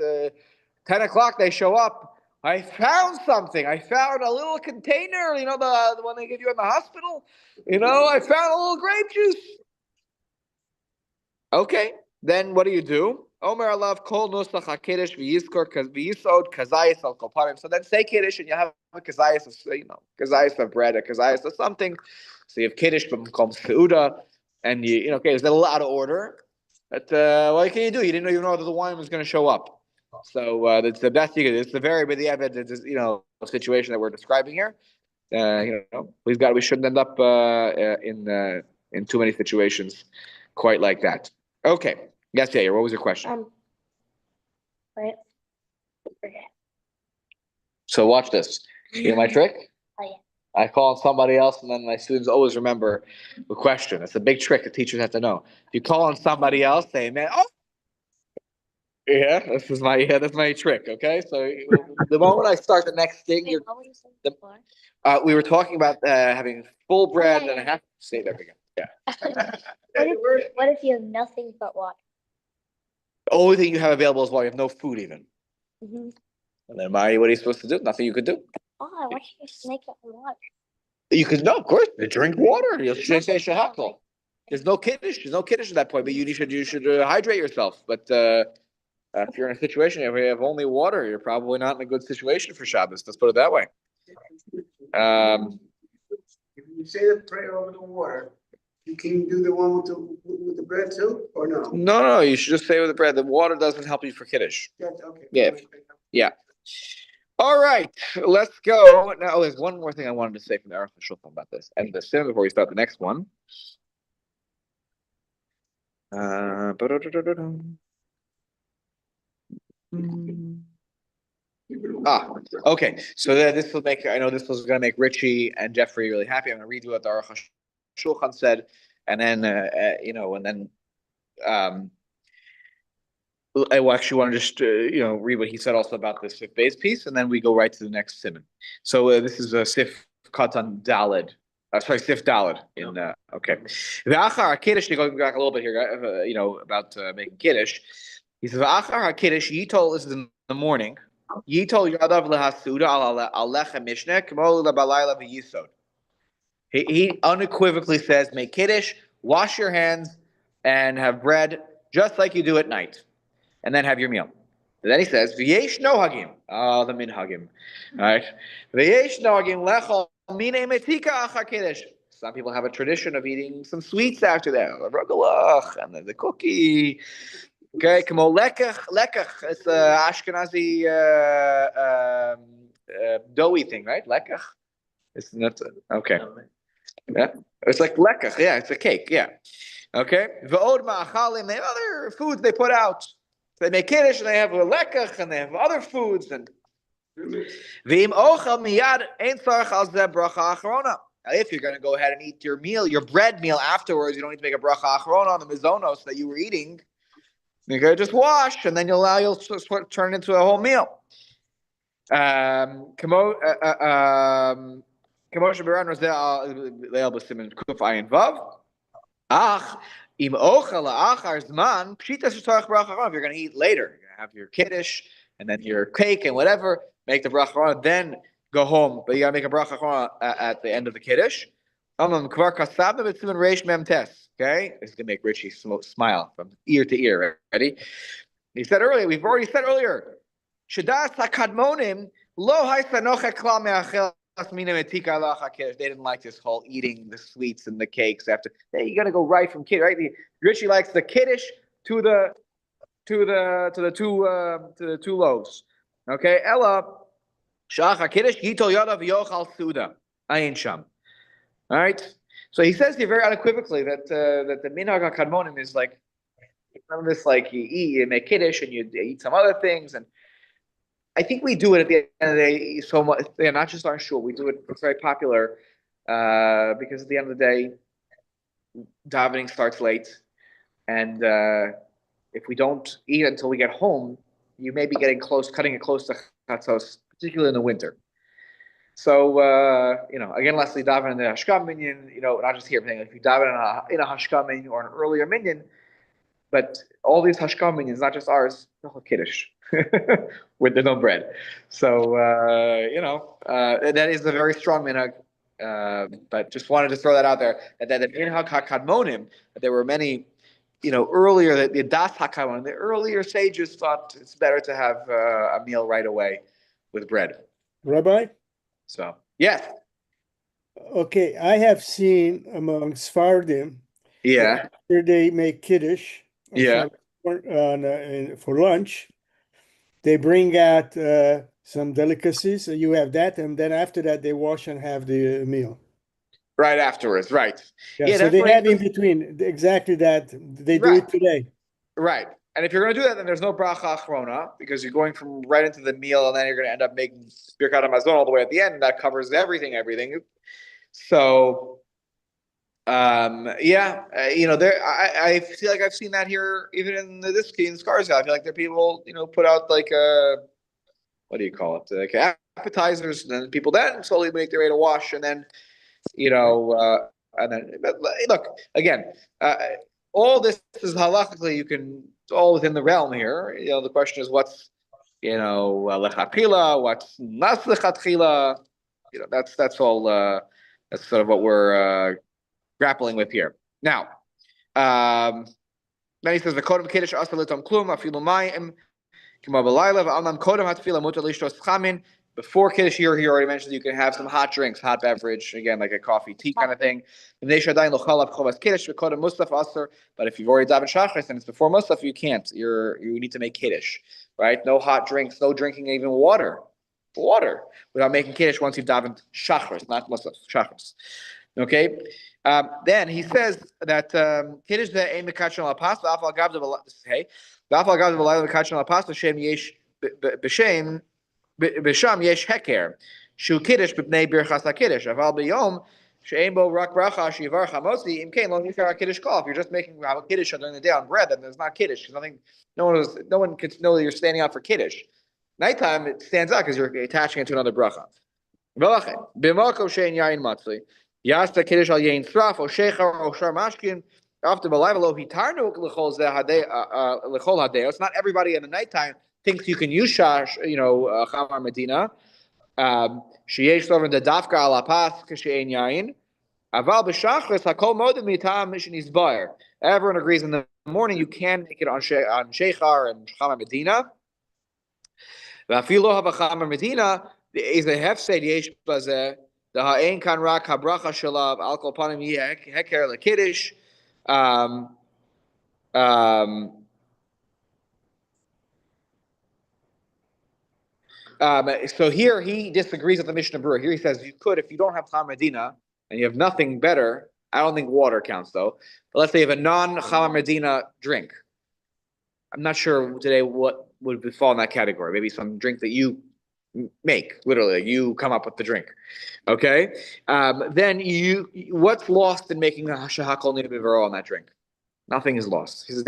10 o'clock they show up. I found something. I found a little container. The one they give you in the hospital. I found a little grape juice. Okay, then what do? Omer alav kol nusach haKiddush v'yisod kazayis al koparim. So then say Kiddush and you have a kazayis of kazayis of bread, a kazayis of something. So you have Kiddush from Seuda, and okay, there's a little out of order. But what can you do? You didn't even know that the wine was going to show up. So that's the best you can do. It's the very situation that we're describing here. We shouldn't end up in too many situations quite like that. Okay. Yes, Yair, what was your question? Right. Forget. So watch this. You know my trick? Oh, yeah. I call on somebody else, and then my students always remember the question. It's a big trick that teachers have to know. If you call on somebody else, they that's my trick. Okay, so the moment I start the next thing, we were talking about having full bread and a half. Say that again. Yeah. What if you have nothing but water? The only thing you have available is water. You have no food even. Mm-hmm. And then what are you supposed to do? Nothing you could do. Oh, I want you to make it water. You could of course. Drink water. You'll say shahakal. There's no kiddush. There's no kiddush at that point. But you should hydrate yourself. But if you're in a situation where you have only water, you're probably not in a good situation for Shabbos. Let's put it that way. If you say the prayer over the water, you can do the one with the bread too, or no? No. You should just say with the bread. The water doesn't help you for kiddush. Okay. Yeah. All right, let's go. Now, there's one more thing I wanted to say from the Aruch HaShulchan about this, and the sim before we start the next one. Ba-da-da-da-da-dum. Okay. So this will make, I know this was going to make Richie and Jeffrey really happy. I'm going to read you what the Aruch HaShulchan said, and then, I actually want to just, read what he said also about the Sif base piece, and then we go right to the next simon. So this is a Sif Katan Dalid. Sif Dalid. Okay. The Achar Kiddush, going back a little bit here, about making Kiddush. He says, Achar HaKiddush, Yitol is in the morning. Yitol Yadav Lehasuda Alecha Mishneh, Kmo Lebalayla V'Yisod. He unequivocally says, make Kiddush, wash your hands, and have bread just like you do at night, and then have your meal. And then he says, V'yesh nohagim. Oh, the minhagim. All right. V'yesh nohagim lechol minei metika achar Kiddush. Some people have a tradition of eating some sweets after that, a rogalach, and then the cookie. Okay, kamo lekach. It's the Ashkenazi doughy thing, right? Lekach. It's not okay. Yeah, it's like lekach. Yeah, it's a cake. Yeah. Okay. V'od ma'achalim. They have other foods they put out. They make kiddush and they have a lekach and they have other foods and. V'im ochel miyad ein tzarich al zeh bracha achrona. Now, if you're going to go ahead and eat your meal, your bread meal afterwards, you don't need to make a bracha achrona on the mizonos that you were eating. You're going to just wash, and then you'll turn it into a whole meal. Kamo sheberan rozeh leil b'simin kuf ayin vav. Ach im ochel la'achar zman pshita shetarach bracha achrona. If you're going to eat later, you're going to have your kiddush and then your cake and whatever. Make the bracha achrona, then go home. But you got to make a bracha achrona at the end of the kiddush. Kvar kasabna b'simin reish mem tes. Okay, this is gonna make Richie smile from ear to ear. Ready? We've already said earlier. Shadas hakadmonim lo haisanoche klal me'achel asmina metika alacha kiddush. They didn't like this whole eating the sweets and the cakes after. Hey, you got to go right from kiddush. Right? Richie likes the kiddush to the two loaves. Okay, Ella shacha kiddush yitol yadav yochal suda ayin sham. All right. So he says here very unequivocally that the minhag hakadmonim is like, remember this, like you make kiddush and you eat some other things, and I think we do it at the end of the day so much. Yeah, not just our shul, we do it. It's very popular because at the end of the day, davening starts late, and if we don't eat until we get home, you may be cutting it close to chatzos, particularly in the winter. So again, lastly, daven in the hashkam minyan. Not just here, but if you daven in a hashkam minyan or an earlier minyan, but all these hashkam minyans, not just ours, they'll have kiddush with no bread. So that is a very strong minhag. But just wanted to throw that out there. That the minhag hakadmonim, that there were many, earlier that the das hakadmonim, the earlier sages thought it's better to have a meal right away with bread. Rabbi? So, yes. Okay, I have seen among Sfardim, Yeah. after they make Kiddush Yeah. for lunch, they bring out some delicacies, and you have that, and then after that they wash and have the meal. Right afterwards, right. Yeah, so they have in between exactly that. They do it today. Right. And if you're going to do that, then there's no bracha achrona, because you're going from right into the meal, and then you're going to end up making birkat hamazon all the way at the end, and that covers everything. So, I feel like I've seen that here, even in in Scarsdale. I feel like there are people, put out like what do you call it? Like appetizers, and then people then slowly make their way to wash, and then, but look, again, all this is halachically, it's all within the realm here. The question is what's, lechatchila, what's nas lechatchila. That's all. That's sort of what we're grappling with here. Now, then he says the kodem kiddush asa litom klum afilu mayim k'mo b'layla v'alnam kodem hatfila mutar lishtos chamin. Before kiddush, he already mentioned you can have some hot drinks, hot beverage, again like a coffee, tea kind of thing. But if you've already davened shachris and it's before musaf, you can't. You need to make kiddush, right? No hot drinks, no drinking even water. water without making Kiddush once you've davened Shachris, not Musaf, Shachris. Okay? Then he says that Kiddush the Ein Mekachon Al Pas, V'af Al Gav this is hey, V'af Al Gav V'layla Mekachon Al Pas, L'Shem Yesh B'Shem B'Sham Yesh Heker, Shu Kiddush B'Pnei Birchas HaKiddush, Aval B'Yom She'ein Bo Rak Bracha Shivar Chamotzi Im Kein Lo Nifar HaKiddush Kol. If you're just making a Kiddush during the day on bread, then there's not Kiddush. Nothing. No one can know that you're standing out for Kiddush. Nighttime it stands out because you're attaching it to another bracha. V'lachen b'malko she'en yain matzli yasta Kiddush al yain thraf o shechar o shar mashkin after b'layva lo hitarnu l'chol hadei. It's not everybody in the nighttime thinks you can use shash, chamar medina. Sheyesh lover the dafka ala pas k'she'en yain. Aval b'shachris hakol modim mitam mishin izbar. Everyone agrees in the morning you can make it on shechar and chamar medina. V'afilo havachamar medina is a hefsed yesh bazeh the ha'ein kan rak habracha shalav al kol panim heker lekiddush. So here he disagrees with the Mishnah Berurah. Here he says you could, if you don't have Chama Medina and you have nothing better. I don't think water counts though. But let's say you have a non-Chama Medina drink. I'm not sure today what would fall in that category. Maybe some drink that you make, literally, you come up with the drink. Okay, then what's lost in making a shahakol nida bivaro on that drink? Nothing is lost. He says,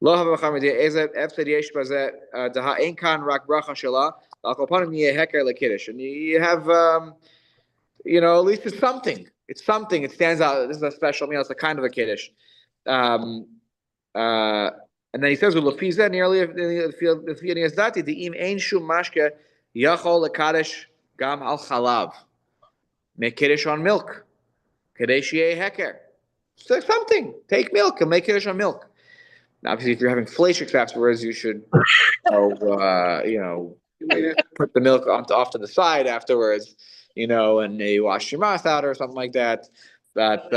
lo havacham efsed yesh bazeh daha ein kan rak bracha shela al kol panim yeh heker lekiddush, and you have at least it's something. It's something. It stands out. This is a special meal. It's a kind of a kiddush. And then he says, "U'lefiza nearly the fiyazdati the im ein shum mashke yachol lekadesh gam al chalav make kiddush on milk kadesh yeh heker." So something. Take milk and make kiddush on milk. Now, obviously, if you're having fleishiks afterwards, you should, put the milk off to the side afterwards, and you wash your mouth out or something like that. But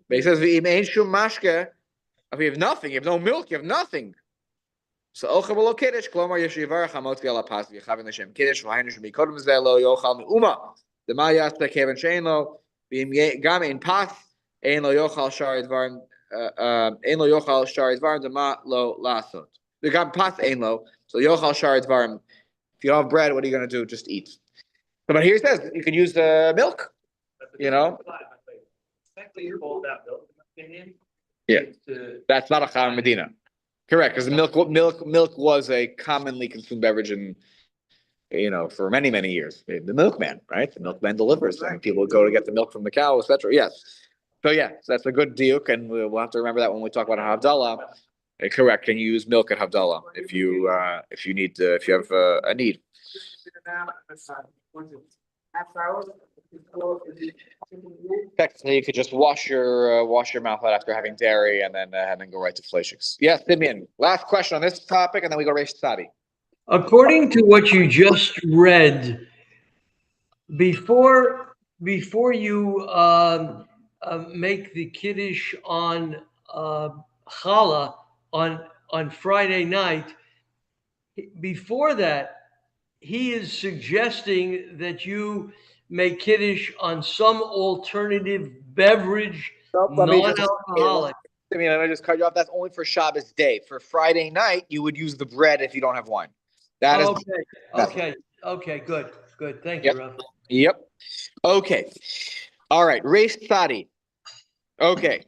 he says, if you have nothing, you have no milk, you have nothing. So, ocha b'lo kiddush, klomar yeshivar chamotzi ala pas v'yachavin l'shem kiddush v'hainu shemikodem zeh lo yochal me'uma d'ma yasta kevan she'en lo gam ein pas ein lo yochal shari dvarim ein lo yochal shari dvarim d'ma lo lasot. The gam pas ein lo, so yochal shari dvarim. If you don't have bread, what are you going to do? Just eat. So, but here he says you can use the milk. Technically, you're all about milk, in my opinion. Yeah, that's not a Chama Medina. Correct, because milk was a commonly consumed beverage in, for many, many years. The milkman, right? The milkman delivers, and people would go to get the milk from the cow, etc. Yes. So that's a good diuk, and we'll have to remember that when we talk about Havdalah. Correct, can you use milk at Havdalah if you have a need. Technically, you could just wash your mouth out after having dairy, and then go right to fleishiks. Yes, Simeon. Last question on this topic, and then we go Reish Tzadi. According to what you just read, before you make the kiddush on challah on Friday night, before that, he is suggesting that you make kiddush on some alternative beverage, non-alcoholic. Let me just cut you off. That's only for Shabbos day. For Friday night, you would use the bread if you don't have wine. That is okay. Good. Thank you, Rav. Yep. Okay. All right. Reish Tzadi. Okay.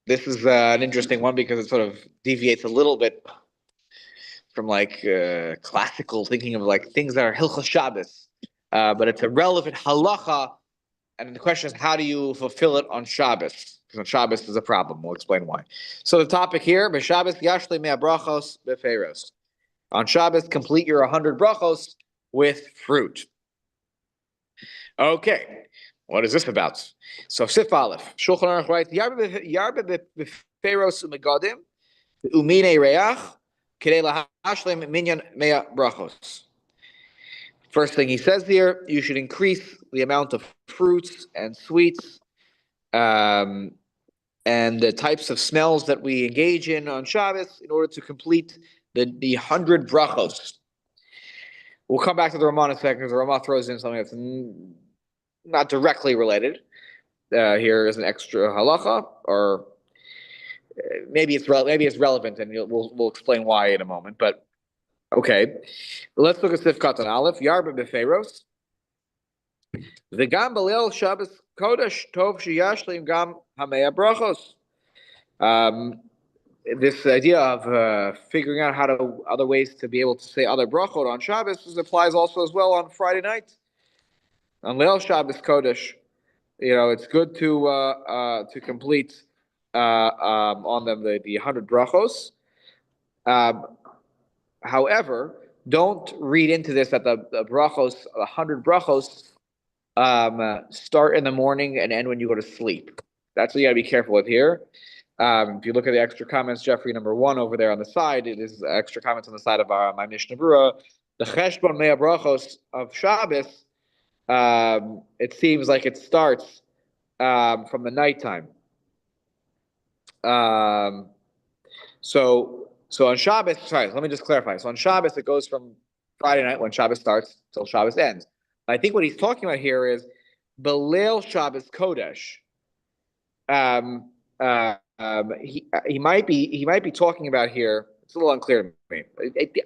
This is an interesting one because it sort of deviates a little bit from classical thinking of things that are Hilchot Shabbat, but it's a relevant halacha, and the question is how do you fulfill it on Shabbos? Because on Shabbos is a problem. We'll explain why. So the topic here, b'Shabbos yashli mea brachos b'feiros. On Shabbos, complete your 100 brachos with fruit. Okay, what is this about? So Sif Aleph, Shulchan Aruch writes, Yarbe b'feiros u'megadim u'minei reach. First thing he says here, you should increase the amount of fruits and sweets and the types of smells that we engage in on Shabbos in order to complete the 100 brachos. We'll come back to the Ramah in a second because the Ramah throws in something that's not directly related. Here is an extra halacha, or maybe it's relevant, and we'll explain why in a moment. But okay, let's look at Sif Katan Aleph. Yarba befeiros. The gam balil Shabbos kodesh tov sheyashlim gam hamea brachos. This idea of figuring out other ways to be able to say other brachot on Shabbos applies also as well on Friday night. On Leil Shabbos Kodesh, it's good to complete on them the 100 brachos. However, don't read into this that the brachos, 100 brachos, start in the morning and end when you go to sleep. That's what you got to be careful with here. If you look at the extra comments, Jeffrey, number 1 over there on the side, it is extra comments on the side of my Mishnah Berurah. The Cheshbon Mea Brachos of Shabbos, it seems like it starts from the nighttime. So on Shabbos, sorry, let me just clarify. So on Shabbos, it goes from Friday night when Shabbos starts till Shabbos ends. I think what he's talking about here is Belil Shabbos Kodesh. He might be talking about here. It's a little unclear to me.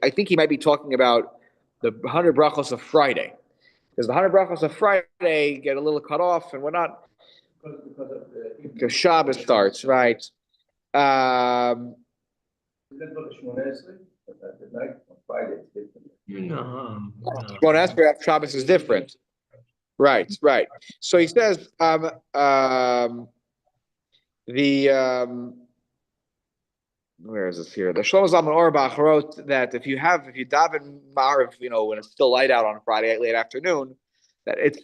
I think he might be talking about the 100 brachos of Friday, because the 100 brachos of Friday get a little cut off and whatnot because Shabbos starts, right? No. Shmona Esrei after Shabbos is different, right? So he says where is this here? The Shlomo Zalman Auerbach wrote that if you daven Ma'ariv, when it's still light out on Friday late afternoon, that it's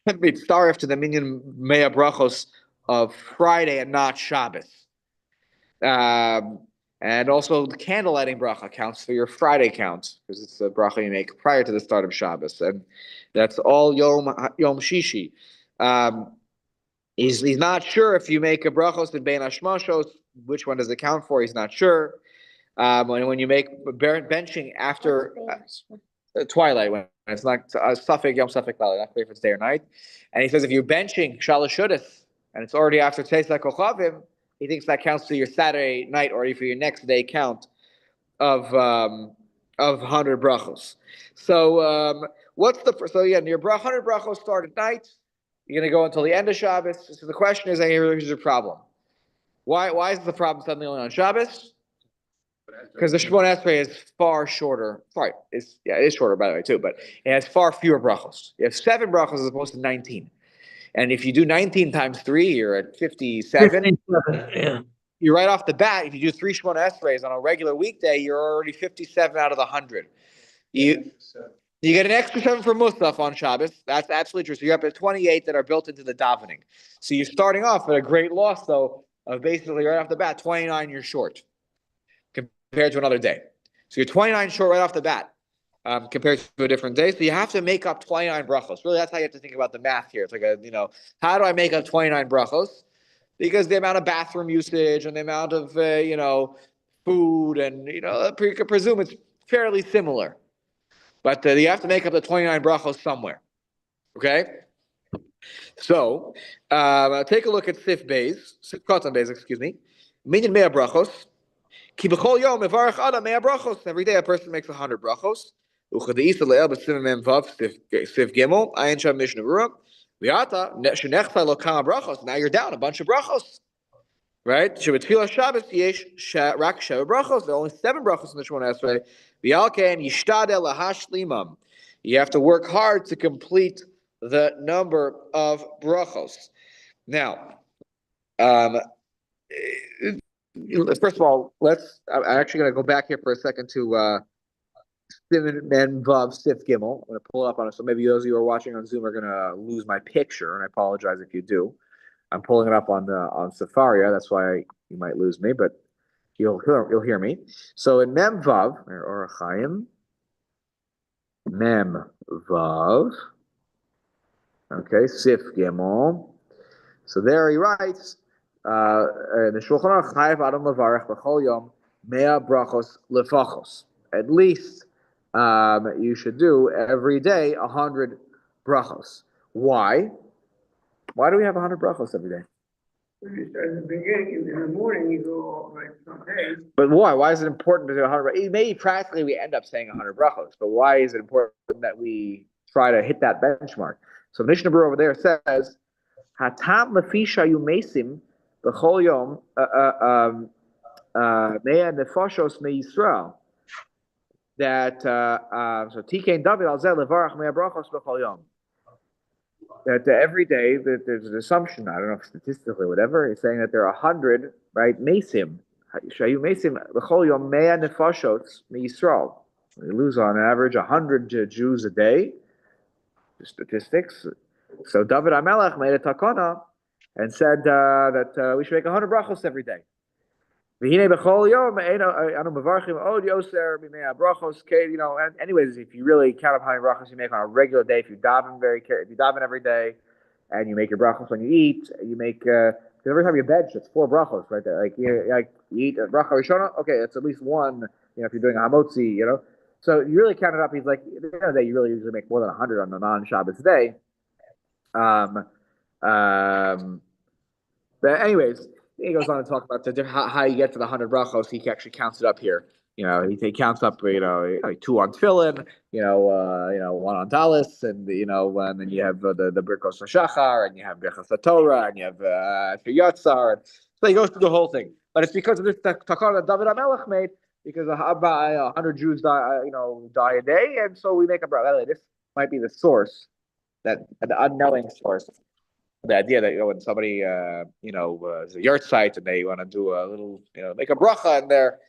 starif to the minyan Mea Brachos of Friday and not Shabbos. And also the candle lighting bracha counts for your Friday count, because it's a bracha you make prior to the start of Shabbos, and that's all Yom Shishi. He's not sure if you make a brachos in Bein Hashmashos, which one does it count for? He's not sure. When you make benching after twilight, when it's not Safek Yom Safek Lala, not clear if it's day or night. And he says if you're benching Shalosh Shudas and it's already after Teisach Kochavim, he thinks that counts to your Saturday night or for your next day count of 100 brachos. So your 100 brachos start at night. You're going to go until the end of Shabbos. So the question is, here's your problem. Why is the problem suddenly only on Shabbos? Because the Shemona Esrei is far shorter. Sorry, it is shorter by the way too, but it has far fewer brachos. You have 7 brachos as opposed to 19. And if you do 19 times 3, you're at 57. 57, yeah. You're right off the bat. If you do 3 Shemona Esreis on a regular weekday, you're already 57 out of the 100. You get an extra 7 for Musaf on Shabbos. That's absolutely true. So you're up at 28 that are built into the davening. So you're starting off at a great loss, though, of basically right off the bat, 29 you're short compared to another day. So you're 29 short right off the bat compared to a different day. So you have to make up 29 brachos. Really, that's how you have to think about the math here. It's like how do I make up 29 brachos? Because the amount of bathroom usage and the amount of food and you could presume it's fairly similar. But you have to make up the 29 brachos somewhere. Okay? So, take a look at Sif Katan Beis, excuse me. Minyan Mea Brachos. Ki b'chol yom mevarach adam mea brachos. Every day a person makes 100 brachos. Uchad'isa le'el b'sim mem vav Sif Gimel. Ayin sham Mishnah Berurah. V'yata shenechta lo kama brachos. Now you're down a bunch of brachos. Right? Shebetfilah Shabbos yesh rak sheva brachos. There are only 7 brachos in the Shemona Esrei. V'yalken yishtadel lahashlimam. You have to work hard to complete the number of brachos. Now, first of all, I'm actually going to go back here for a second to Siman Mem Vav Sif Gimel. I'm going to pull it up on it. So maybe those of you who are watching on Zoom are going to lose my picture, and I apologize if you do. I'm pulling it up on Safari. That's why you might lose me, but you'll hear me. So in Mem Vav or Chaim Mem Vav, okay, Sif Gimel. So there he writes in the Shulchan Aruch, Chayav Adam Levarach B'chol Yom Mea Brachos Lefachos. At least you should do every day 100 brachos. Why? Why do we have 100 brachos every day? When you start in the beginning, in the morning, you go all right someday. But why? Why is it important to do 100? Maybe practically we end up saying 100 brachos, but why is it important that we try to hit that benchmark? So Mishnah Berurah over there says, "Hatam lefisha yumesim b'chol yom mea nefashos meYisrael." That so Tikein David al zeh levarach mea brachos b'chol yom. That every day that there's an assumption, I don't know if statistically or whatever, it's saying that there are 100, right, mesim. Shayu mesim b'chol yom mea nefashos meYisrael. We lose on average 100 Jews a day. The statistics. So David HaMelech made a takana and said that we should make 100 brachos every day. You know, and anyways, if you really count up how many brachos you make on a regular day, if you daven every day, and you make your brachos when you eat, you make every time you bench, it's 4 brachos right there. Like you eat a bracha rishona, okay, it's at least one. You know, if you're doing a hamotzi, you know, so you really count it up. He's like, at the end of the day, you really usually make more than 100 on the non-Shabbos day. But anyways, he goes on to talk about how you get to the 100 brachos. He actually counts it up here. You know, he counts up, 2 on tefillin, 1 on talis, and and then you have the brikos hashachar, and you have brachos Torah, and you have yatzar, and so he goes through the whole thing. But it's because of this takana that David HaMelech made, because 100 Jews die a day, and so we make a bracha. This might be the source, that the unknowing source. The idea that when somebody is a yurt site and they want to do a little make a bracha in their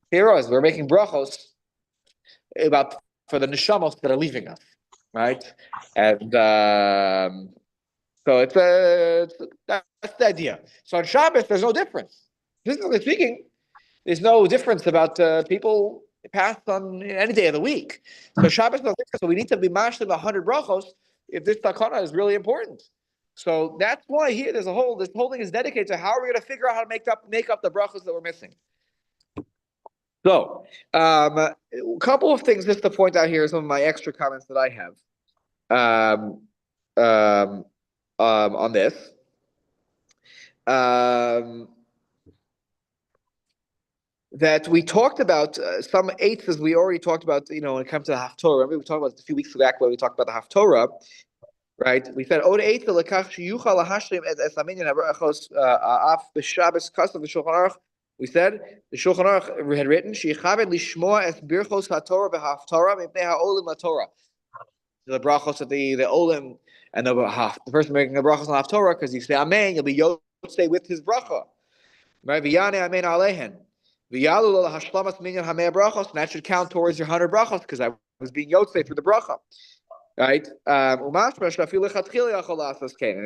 heroes, we're making brachos about for the neshamos that are leaving us, right? And so that's the idea. So on Shabbos there's no difference. Physically speaking, there's no difference about people passed on any day of the week. So Shabbos no difference. So we need to be mashlim 100 brachos if this takana is really important. So that's why here this whole thing is dedicated to how are we going to figure out how to make up the brachos that we're missing. So a couple of things just to point out here, some of my extra comments that I have on this. That we talked about some eighths, as we already talked about, when it comes to the Haftorah. Remember we talked about this a few weeks back when we talked about the Haftorah. Right, we said Od Eitzah lekach sheyuchal lahashlim es aminyan habrachos af b'Shabbos kasav v'Shulchan Aruch. We said the Shulchan Aruch had written sheyichaven lishmoa es birchos haTorah v'haftorah mipnei ha'olim haTorah. The brachos of the olim and the person making the brachos on haftorah, because you say Amen, you'll be yotzei with his bracha. Right, v'yanei Amen alehen v'yalu lo lahashlamas minyan hamei brachos, and that should count towards your 100 brachos because I was being yotzei through the bracha. Right? And it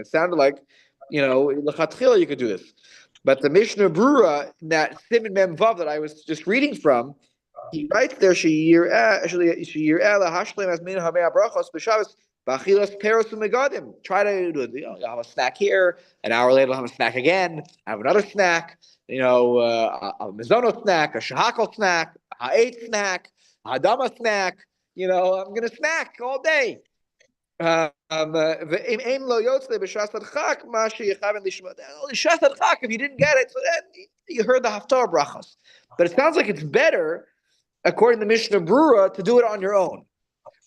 sounded like, lechatchila you could do this. But the Mishnah Berurah, that Siman Mem Vav that I was just reading from, he writes there, try to do it. You'll have a snack here, an hour later, you'll have a snack again, have another snack, a mizono snack, a shahakal snack, a ha'et snack, a hadama snack. I'm going to snack all day. If you didn't get it, so then you heard the Haftarah brachos. But it sounds like it's better, according to Mishnah Berurah, to do it on your own.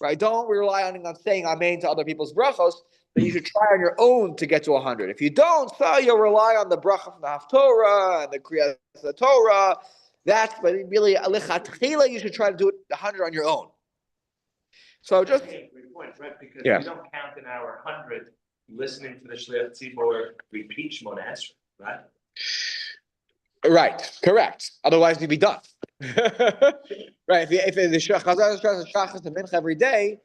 Right? Don't rely on saying Amen to other people's brachos, but you should try on your own to get to 100. If you don't, so you'll rely on the bracha from the Haftarah and the Kriyas the Torah. But really, lechatchila, you should try to do it 100 on your own. So just great point, right? Because we don't count in our 100 listening to the Shliach Tzibor repeat Shmona Esrei, right? Right, correct. Otherwise, you'd be done. Right. If the Shachas and Mincha every day,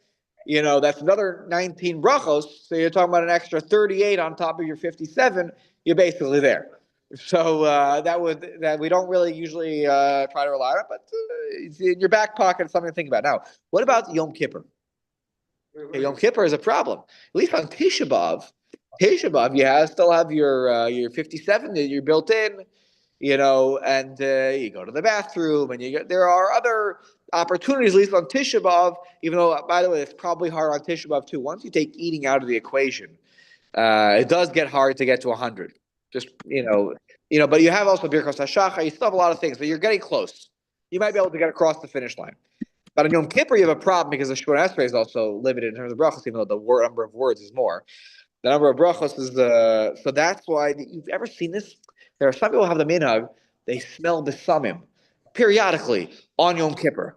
that's another 19 brachos. So you're talking about an extra 38 on top of your 57. You're basically there. So that we don't really usually try to rely on it, but it's in your back pocket. It's something to think about. Now, what about Yom Kippur? Okay, Yom Kippur is a problem. At least on Tisha B'av, you still have your 57 that you're built in. and you go to the bathroom, and there are other opportunities, at least on Tisha B'Av, even though, by the way, it's probably hard on Tisha B'Av too. Once you take eating out of the equation, it does get hard to get to 100. Just, but you have also Birkos HaShachar, you still have a lot of things, but you're getting close. You might be able to get across the finish line. But on Yom Kippur, you have a problem because the Shemona Esrei is also limited in terms of brachos, even though the number of words is more. The number of brachos is so that's why you've ever seen this. There are some people who have the minhag, they smell the samim periodically on Yom Kippur,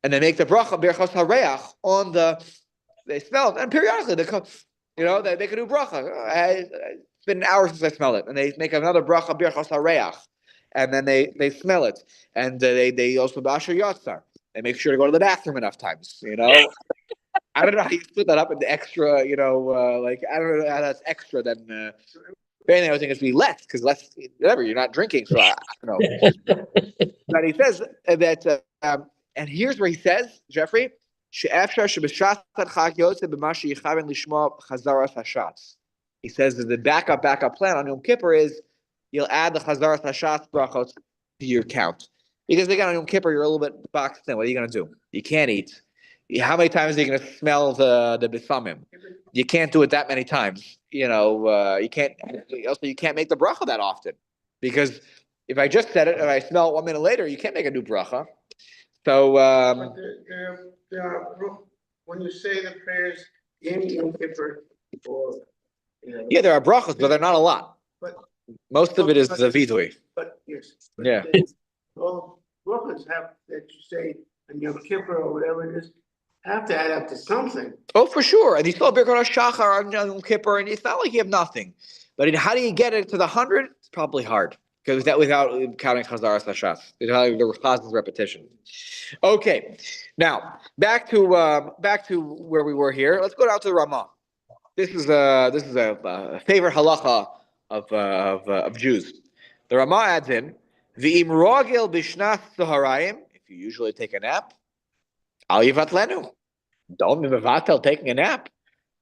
and they make the bracha berachos hareach on they smell it, and periodically they can do bracha. It's been an hour since I smelled it, and they make another bracha berachos hareach, and then they smell it, and they also basher yatzar. They make sure to go to the bathroom enough times. I don't know how you split that up into extra. I don't know how that's extra. Then anything I was thinking it's be less because less whatever you're not drinking. So I don't know. But he says that, and here's where he says, Jeffrey, he says that the backup plan on Yom Kippur is you'll add the Chazaras Hashatz brachos to your count. Because again, on Yom Kippur, you're a little bit boxed in. What are you going to do? You can't eat. How many times are you going to smell the bisamim? You can't do it that many times. You can't. Also, you can't make the bracha that often because if I just said it and I smell it 1 minute later, you can't make a new bracha. So when you say the prayers in Yom Kippur, yeah, there are brachas, but they're not a lot. But most of it is the vidui. But yes, yeah. All brachas have that you say in Yom Kippur or whatever it is have to add up to something. Oh, for sure. And you still have Birkot HaShachar on Yom Kippur, and it's not like you have nothing. But how do you get it to the 100? It's probably hard because without counting Chazaras Hashatz, the Chaz's repetition. Okay, now back to where we were here. Let's go down to the Ramah. This is a favorite halacha of Jews. The Ramah adds in v'im rogel b'shnas zaharayim. If you usually take a nap, al yivatlenu. Don't be mevatel taking a nap.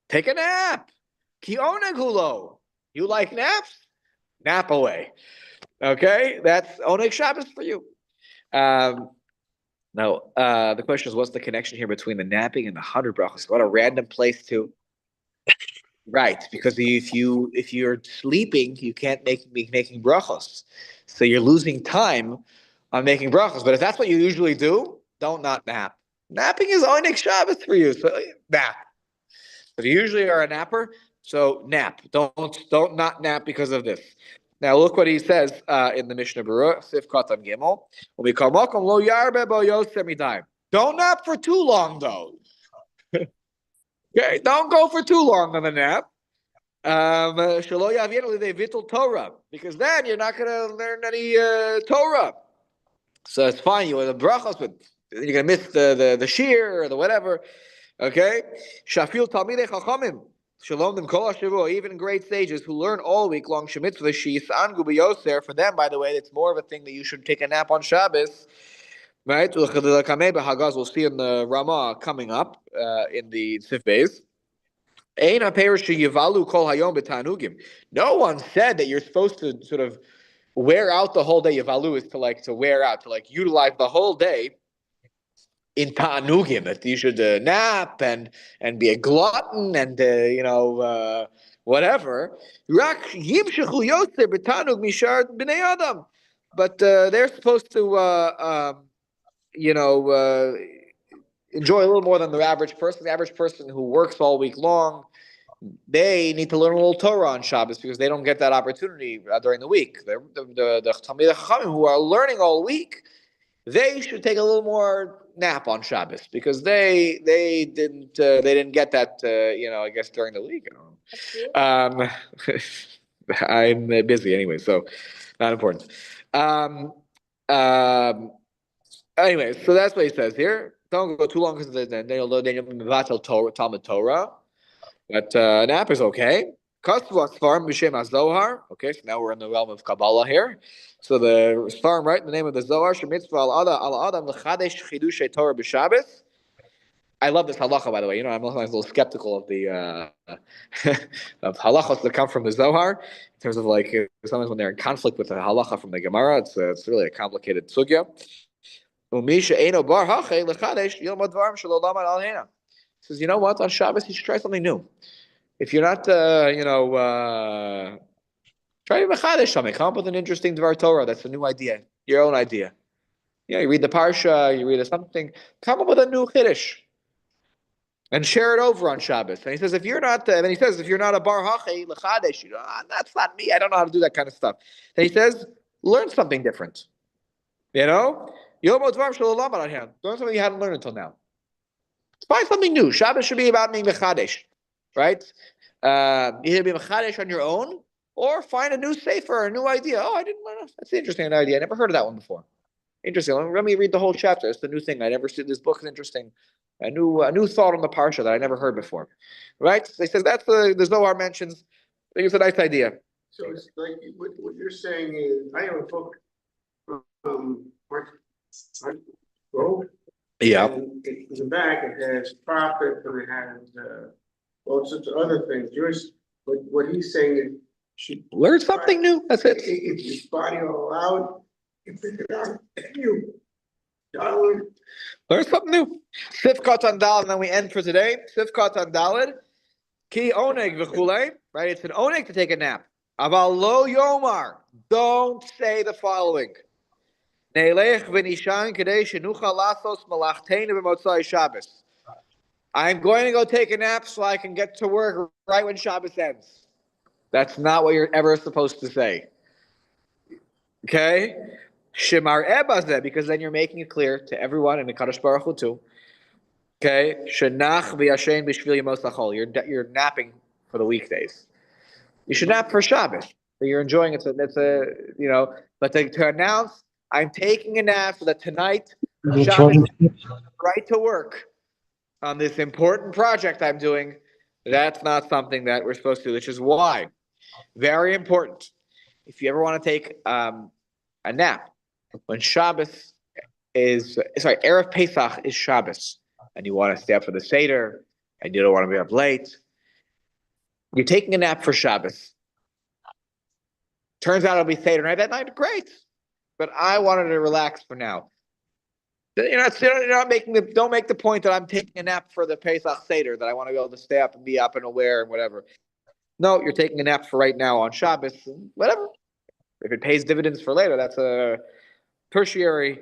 Take a nap. Ki oneg hulo. You like naps? Nap away. Okay, that's oneg Shabbos for you. Now, the question is, what's the connection here between the napping and the 100 brachos? What a random place to. Right, because if you're sleeping, you can't be making brachos, so you're losing time on making brachos. But if that's what you usually do, don't not nap. Napping is oneg Shabbos for you, so nap. If you usually are a napper, so nap. Don't not nap because of this. Now look what he says in the Mishnah Berurah, Sif Katan Gimel. When we call Malcolm lo yarbe bo yosem midayim. Don't nap for too long though. Okay, don't go for too long on the nap. Shelo yavienu lidei vitul Torah, because then you're not going to learn any Torah. So it's fine. You have the brachos, but you're going to miss the shear or the whatever. Okay? Shafil talmidei chachamim. Shalom them kol hashavua, even great sages who learn all week long shemitz for the sheis angu b'yoser. For them, by the way, it's more of a thing that you should take a nap on Shabbos. Right? We'll see in the Ramah coming up in the Sif Beis. No one said that you're supposed to sort of wear out the whole day. Yavalu is to wear out, to utilize the whole day in ta'anugim, that you should nap and be a glutton and whatever. But they're supposed to enjoy a little more than the average person. The average person who works all week long, they need to learn a little Torah on Shabbos because they don't get that opportunity during the week. The Talmidei Chachamim who are learning all week, they should take a little more nap on Shabbos because they didn't get that I guess during the week. I'm busy anyway, so not important. Anyway, so that's what he says here. Don't go too long because then you'll mevatel Talmud Torah. But nap is okay. Okay, so now we're in the realm of Kabbalah here. So the Sfarim, right, in the name of the Zohar, Shemitzvah al Adam l'chadesh chidushay Torah b'Shabbos. I love this halacha, by the way. I'm a little skeptical of the of halachos that come from the Zohar in terms of like sometimes when they're in conflict with the halacha from the Gemara. It's really a complicated sugya. Says, you know what? On Shabbos, you should try something new. If you're not, try mechadesh something. Come up with an interesting Dvar Torah. That's a new idea, your own idea. You read the Parsha, you read something. Come up with a new Chiddush and share it over on Shabbos. And he says, if you're not, and he says, if you're not a bar hachi lechadesh, that's not me. I don't know how to do that kind of stuff. And he says, learn something different. Learn something you hadn't learned until now. Find something new. Shabbos should be about being mechadesh, right? Either be mechadesh on your own, or find a new sefer, a new idea. Oh, I didn't learn. That's an interesting idea. I never heard of that one before. Interesting. Let me read the whole chapter. It's the new thing. I never see. This book is interesting. A new thought on the parsha that I never heard before. Right? They says that's the Zohar mentions. I think it's a nice idea. So it's like what you're saying is, I have a book from Mark Grove. Yeah. And in the back, it has prophets and it has all sorts of other things. But what he's saying is, should Learn something new. That's it. if your body will allow it, you figure it out. You gotta learn. Learn something new. Sifkat on Daled, and then we end for today. Sifkat on Daled. Ki oneg v'chulei. Right? It's an oneg to take a nap. Aval lo yomar. Don't say the following. Neilech v'nishan kadei shenucha lasos malachteinu b'motzai Shabbos. I'm going to go take a nap so I can get to work right when Shabbos ends. That's not what you're ever supposed to say. Okay? Shemar ebazeh, because then you're making it clear to everyone in the Kadosh Baruch Hu too. Okay? Shenach v'yashen b'shvil yemos hachol. You're napping for the weekdays. You should nap for Shabbos. So you're enjoying it. But to announce, I'm taking a nap so that tonight, Shabbos, right to work on this important project I'm doing, that's not something that we're supposed to do, which is why, very important, if you ever want to take a nap, when Shabbos Erev Pesach is Shabbos, and you want to stay up for the Seder, and you don't want to be up late, you're taking a nap for Shabbos. Turns out it'll be Seder night that night, great. But I wanted to relax for now. Don't make the point that I'm taking a nap for the Pesach Seder, that I want to be able to stay up and be up and aware and whatever. No, you're taking a nap for right now on Shabbos, whatever. If it pays dividends for later, that's a tertiary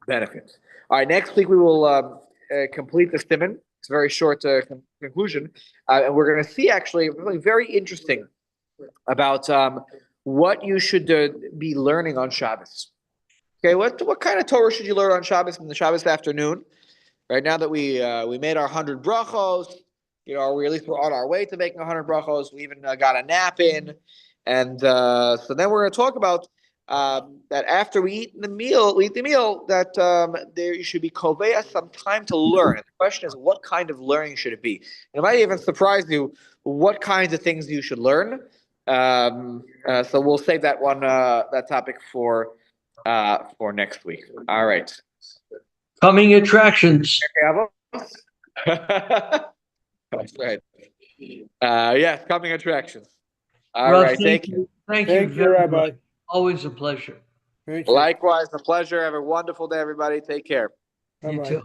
benefit. All right, next week we will complete the Siman. It's a very short conclusion. And we're going to see actually something very interesting about what you should be learning on Shabbos. Okay, what kind of Torah should you learn on Shabbos in the Shabbos afternoon? Right now that we made our 100 brachos, or at least we're on our way to making 100 brachos. We even got a nap in, and so then we're going to talk about that after we eat the meal, that there should be koveya, some time to learn. And the question is, what kind of learning should it be? And it might even surprise you what kinds of things you should learn. So we'll save that topic for next week. All right. Coming attractions. That's right. Yes, coming attractions. All Russ, right. Thank you. Thank you, Rabbi. much. Always a pleasure. Thank you. Likewise, a pleasure. Have a wonderful day, everybody. Take care. You Bye-bye. too.